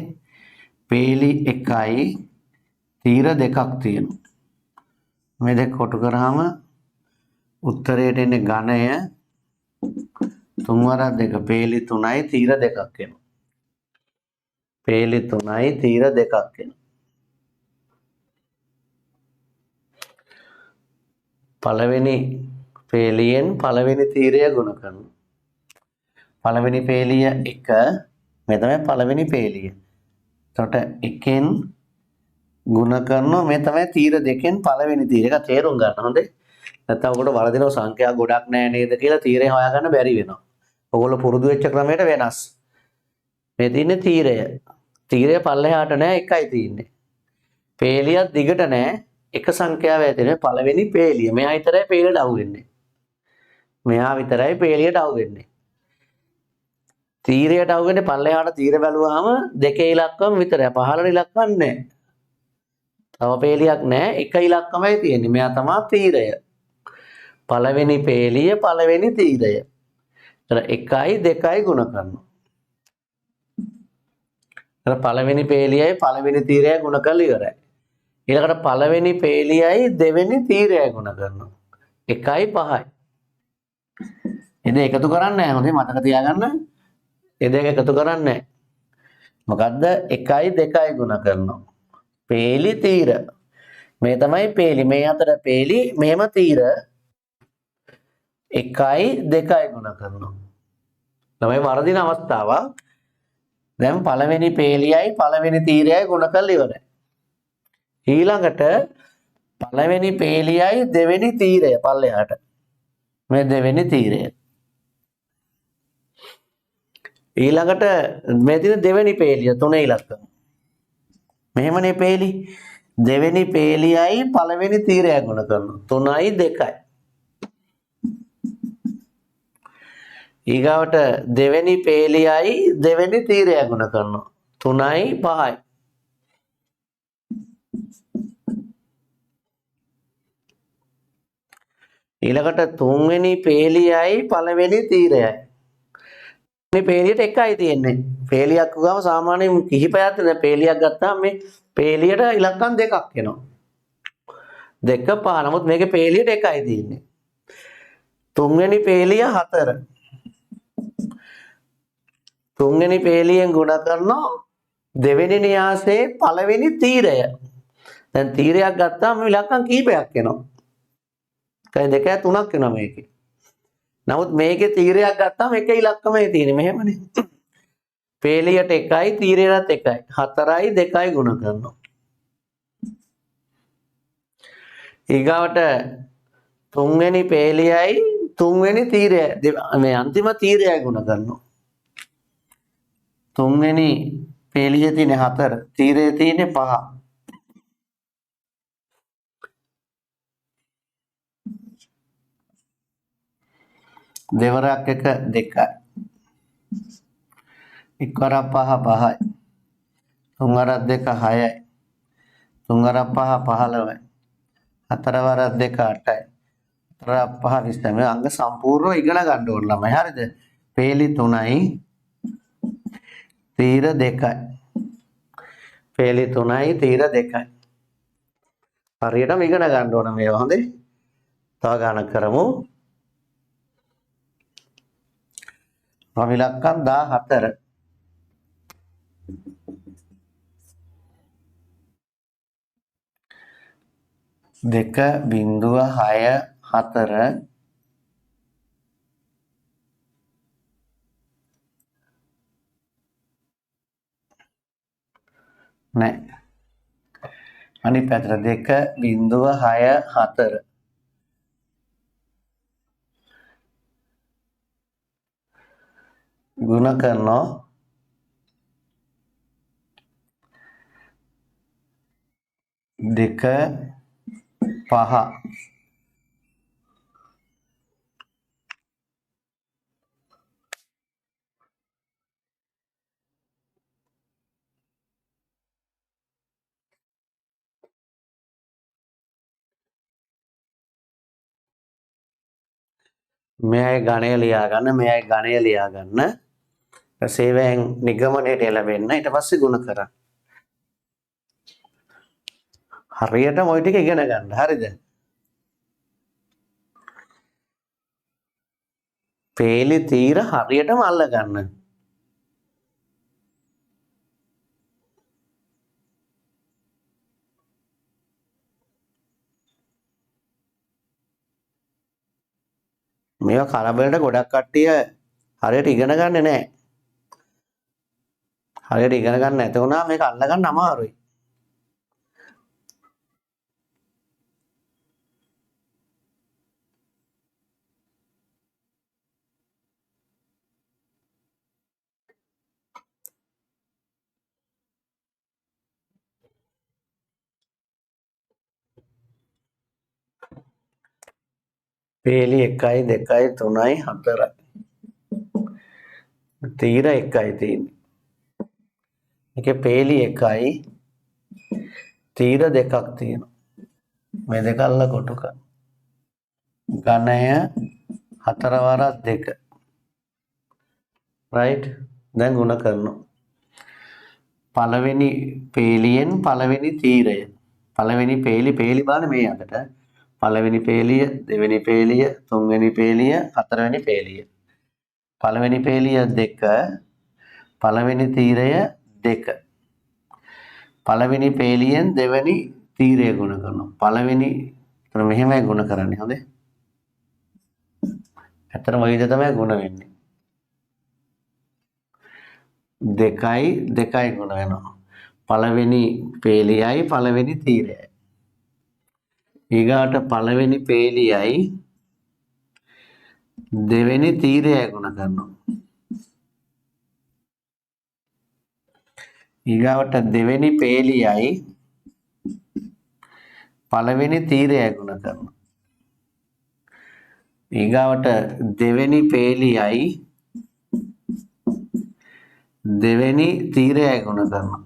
පේලි 1යි තීර 2ක් තියෙනවා. මේ දෙක කොටු කරාම උත්තරයට එන්නේ ඝනය 3 වරක් 2 පේලි 3යි තීර 2ක් එනවා. පේලි 3යි තීර 2ක් එනවා. පළවෙනි පේලියෙන් පළවෙනි තීරය ගුණ කරනවා. පළවෙනි පේලිය 1 මේ තමයි පළවෙනි පේලිය. එතකොට 1න් ගුණ කරනවා මේ තමයි තීර 2න් පළවෙනි තීර. එක තේරුම් ගන්න හොඳේ. නැත්නම් ඔකට වරදිනවා සංඛ්‍යා ගොඩක් නැහැ නේද කියලා තීරය හොයාගන්න බැරි වෙනවා. ඔයගොල්ලෝ පුරුදු වෙච්ච ක්‍රමයට වෙනස්. මේ තියෙන්නේ තීරය. තීරය පල්ලෙහාට නෑ එකයි තියෙන්නේ. පේලියක් දිගට නෑ. එක සංඛ්‍යාවයි තියෙන්නේ පළවෙනි පේලිය. මෙයා විතරයි පේලියට අහු වෙන්නේ. මෙයා විතරයි පේලියට අහු වෙන්නේ. තීරයට අහු වෙන්නේ පල්ලෙහාට තීර බැලුවාම දෙකේ ඉලක්කම විතරයි. 15 ඉලක්කම් නැහැ. තව පේලියක් නැහැ. එක ඉලක්කමයි තියෙන්නේ. මෙයා තමයි තීරය. පළවෙනි පේලිය පළවෙනි තීරය. එතන 1යි 2යි ගුණ කරනවා. එතන පළවෙනි පේලියයි පළවෙනි තීරයයි ගුණ කරලා ඉවරයි. ඊළඟට පළවෙනි පේලියයි දෙවෙනි තීරයයි ගුණ කරනවා. 1යි 5යි. එද එකතු කරන්නේ නැහැ. හොඳේ මතක තියාගන්න. ඒ දෙක එකතු කරන්නේ නැහැ. මොකද්ද? 1යි 2යි ගුණ කරනවා. පේලි තීර. මේ තමයි පේලි. මේ අතර පේලි මෙහෙම තීර 1යි 2යි ගුණ කරනවා. ළමයි වර්ධින අවස්ථාවක්. දැන් පළවෙනි පේලියයි පළවෙනි තීරයයි ගුණ කරලා ඉවරයි. ඊළඟට පළවෙනි පේලියයි දෙවෙනි තීරය පල්ලෙහාට. මේ දෙවෙනි තීරය. ඊළඟට මේ තියෙන දෙවෙනි පේලිය තුනේ ඉලක්කම. මෙහෙමනේ පේලි. දෙවෙනි පේලියයි පළවෙනි තීරයයි ගුණ කරනවා. 3යි 2යි. ඊගාවට දෙවෙනි පේලියයි දෙවෙනි තීරයයි ගුණ කරනවා. 3යි 5යි. ඊළඟට තුන්වෙනි පේලියයි පළවෙනි තීරයයි. මේ පේලියට එකයි තියෙන්නේ. පේලියක් ගාම සාමාන්‍යයෙන් කිහිපයක් තියෙන පේලියක් ගත්තාම මේ පේලියට ඉලක්කම් දෙකක් එනවා. 2 5. නමුත් මේකේ පේලියට එකයි තියෙන්නේ. තුන්වෙනි පේලිය 4. තුන්වෙනි පේලියෙන් ගුණ කරනවා දෙවෙනි න්‍යාසයේ පළවෙනි තීරය. දැන් තීරයක් ගත්තාම ඉලක්කම් කිහිපයක් එනවා. කයි 2යි 3ක් වෙනවා මේකේ. නමුත් මේකේ තීරයක් ගත්තාම එක ඉලක්කමයි තියෙන්නේ මෙහෙමනේ. පේලියට 1යි තීරයටත් 1යි. 4යි 2යි ගුණ කරනවා. ඊගාවට තුන්වෙනි පේලියයි තුන්වෙනි තීරය මේ අන්තිම තීරයයි ගුණ කරනවා. තුන්වෙනි පේලියේ තියෙන 4 තීරයේ තියෙන 5. දෙවරක් එක 2යි. එක්වරක් 5 5යි. තුන්වරක් 2 6යි. තුන්වරක් 5 15යි. හතරවරක් 2 8යි. හතරක් 5 20යි. මේ අංග සම්පූර්ණව ඉගෙන ගන්න ඕන ළමයි. හරිද? පේලි 3යි. තීර 2යි. පේලි 3යි තීර 2යි. හරියටම ඉගෙන ගන්න ඕන මේවා. හොඳේ. තව ගණන් කරමු. ඉලක්කම් 14. දෙක බිංදුව 6 4 නෑ අනිත් පැත්තට 2 බිංදුව 6 4 ගුණ කරනවා 2 5 මෙයයි ගණය ලියා ගන්න මෙයයි ගණය ලියා ගන්න සේවයෙන් නිගමනයට එළවෙන්න ඊට පස්සේ ගුණ කරන්න හරියටම ওই ටික ඉගෙන ගන්න හරිද පේලි තීර හරියටම අල්ල ගන්න මේවා කරබලට ගොඩක් කට්ටිය හරියට ඉගෙන ගන්නේ නැහැ. හරියට ඉගෙන ගන්න නැති වුණා මේක අල්ල ගන්න අමාරුයි. පේලි 1යි 2යි 3යි 4යි. තීර 1යි තියෙන්නේ. ඒකේ පේලි 1යි තීර 2ක් තියෙනවා. මේ දෙක අල්ල කොටු කරන්න. ඝනය 4 වරක් 2. right? දැන් ගුණ කරනවා. පළවෙනි පේලියෙන් පළවෙනි තීරය. පළවෙනි පේලි බලන්න මේ අතට. පළවෙනි පේලිය, දෙවෙනි පේලිය, තුන්වෙනි පේලිය, හතරවෙනි පේලිය. පළවෙනි පේලිය 2, පළවෙනි තීරය 2. පළවෙනි පේලියෙන් දෙවෙනි තීරය ගුණ කරනවා. පළවෙනි තර මෙහෙමයි ගුණ කරන්නේ හොඳේ. ඇත්තටම ඔය විදිහ තමයි ගුණ වෙන්නේ. 2යි 2යි ගුණ වෙනවා. පළවෙනි පේලියයි පළවෙනි තීරයයි. ඊගාට පළවෙනි පේලියයි දෙවෙනි තීරයයි ගුණ කරනවා. ඊගාවට දෙවෙනි පේලියයි පළවෙනි තීරයයි ගුණ කරනවා. ඊගාවට දෙවෙනි පේලියයි දෙවෙනි තීරයයි ගුණ කරනවා.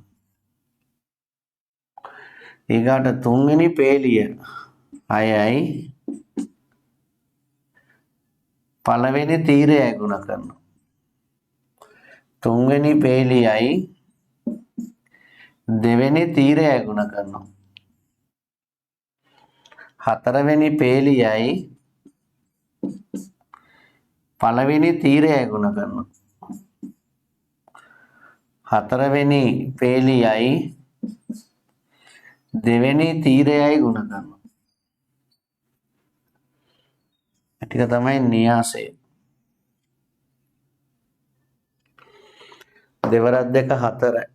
ඊගාට තුන්වෙනි පේලිය 6යි පළවෙනි තීරයයි ගුණ කරනවා. තුන්වෙනි පේලියයි දෙවෙනි තීරයයි ගුණ කරනවා. හතරවෙනි පේලියයි පළවෙනි තීරයයි ගුණ කරනවා. හතරවෙනි පේලියයි දෙවෙනි තීරයයි ගුණ කරනවා. ටික තමයි න්‍යාසය. දෙවරක් 2 4යි.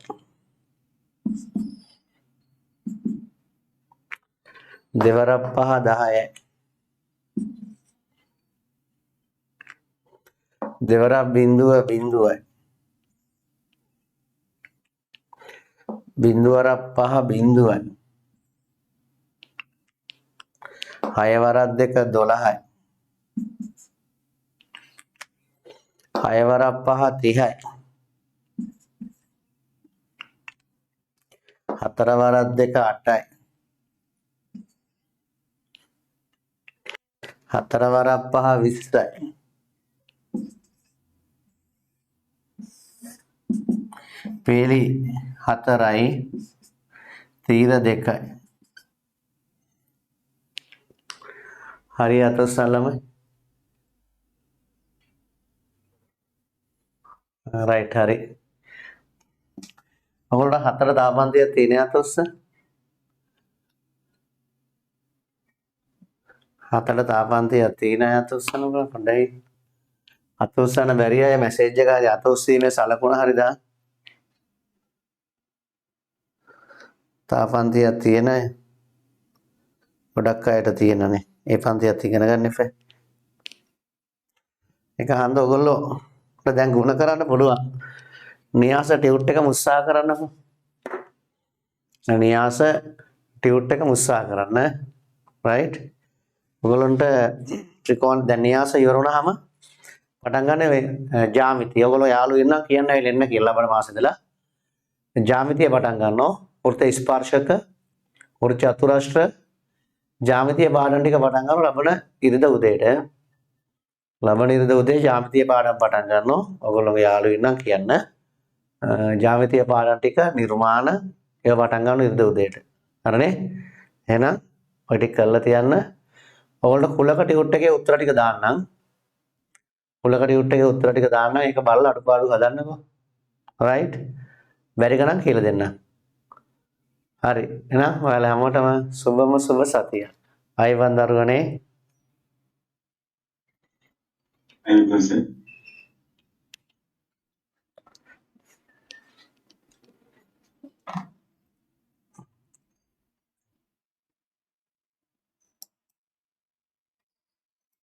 දෙවරක් 5 10යි. දෙවරක් බිඳුව බිඳුවයි. බිඳුවරක් 5 බිඳුවයි. 6 වරක් 2 12යි. 6 වරක් 5 30යි. 4 වරක් 2 8යි. 4 වරක් 5 20යි. පේලි 4යි තීර 2යි. හරි අතසලම. right හරි. ඔයගොල්ලෝ 4 දාපන්තියක් තියෙන අතොස්ස. 4 දාපන්තියක් තියෙන අතොස්සන පොඩ්ඩයි. අතොස්සන බැරි අය මැසේජ් එක හරි අතොස්සීමේ සලකුණ හරි දාන්න. තාපන්තියක් තියෙන අය ගොඩක් අයට තියෙනනේ. ඒ පන්තියත් ඉගෙන ගන්න එපා. ඒක හන්ද ඔයගොල්ලෝ දැන් ගුණ කරන්න පුළුවන්. න්‍යාස ටියුට් එක මුස්සා කරන්නකෝ. න්‍යාස ටියුට් එක මුස්සා කරන්න. right? ඔයගොල්ලන්ට ත්‍රිකෝණ දැන් න්‍යාස ඉවර වුණාම පටන් ගන්න ජ්‍යාමිතිය. ඔයගොල්ලෝ යාළුවෝ ඉන්නම් කියන්න ඇවිල්ලා එන්න කියලා ලබන මාසෙ ඉඳලා ජ්‍යාමිතිය පටන් ගන්නවා. වෘත්ත ස්පර්ශක, වෘත්ත චතුරස්‍ර, ජ්‍යාමිතිය පාඩම් ටික පටන් ගන්නවා ලබන ඉරිදා උදේට. ලබන ඉරිදා උදේ ජ්‍යාමිතිය පාඩම් පටන් ගන්නවා. ඔයගොල්ලෝගේ යාළුවෝ ඉන්නම් කියන්න. ජ්‍යාමිතිය පාඩම් ටික නිර්මාණ ඒවා පටන් ගන්න ඉරිදා උදේට. හරිනේ? එහෙනම් ඔය ටික කරලා තියන්න. ඔයගොල්ලෝ කුලක ටියුට් එකේ උත්තර ටික දාන්නම්. කුලක ටියුට් එකේ උත්තර ටික දාන්න. ඒක බලලා අඩුපාඩු හදන්නකෝ. right? බැරි ගණන් කියලා දෙන්න. හරි. එහෙනම් ඔයාලා හැමෝටම සුබම සුබ සතිය. අයවන් දරුවනේ. අයිබෝන් සර්.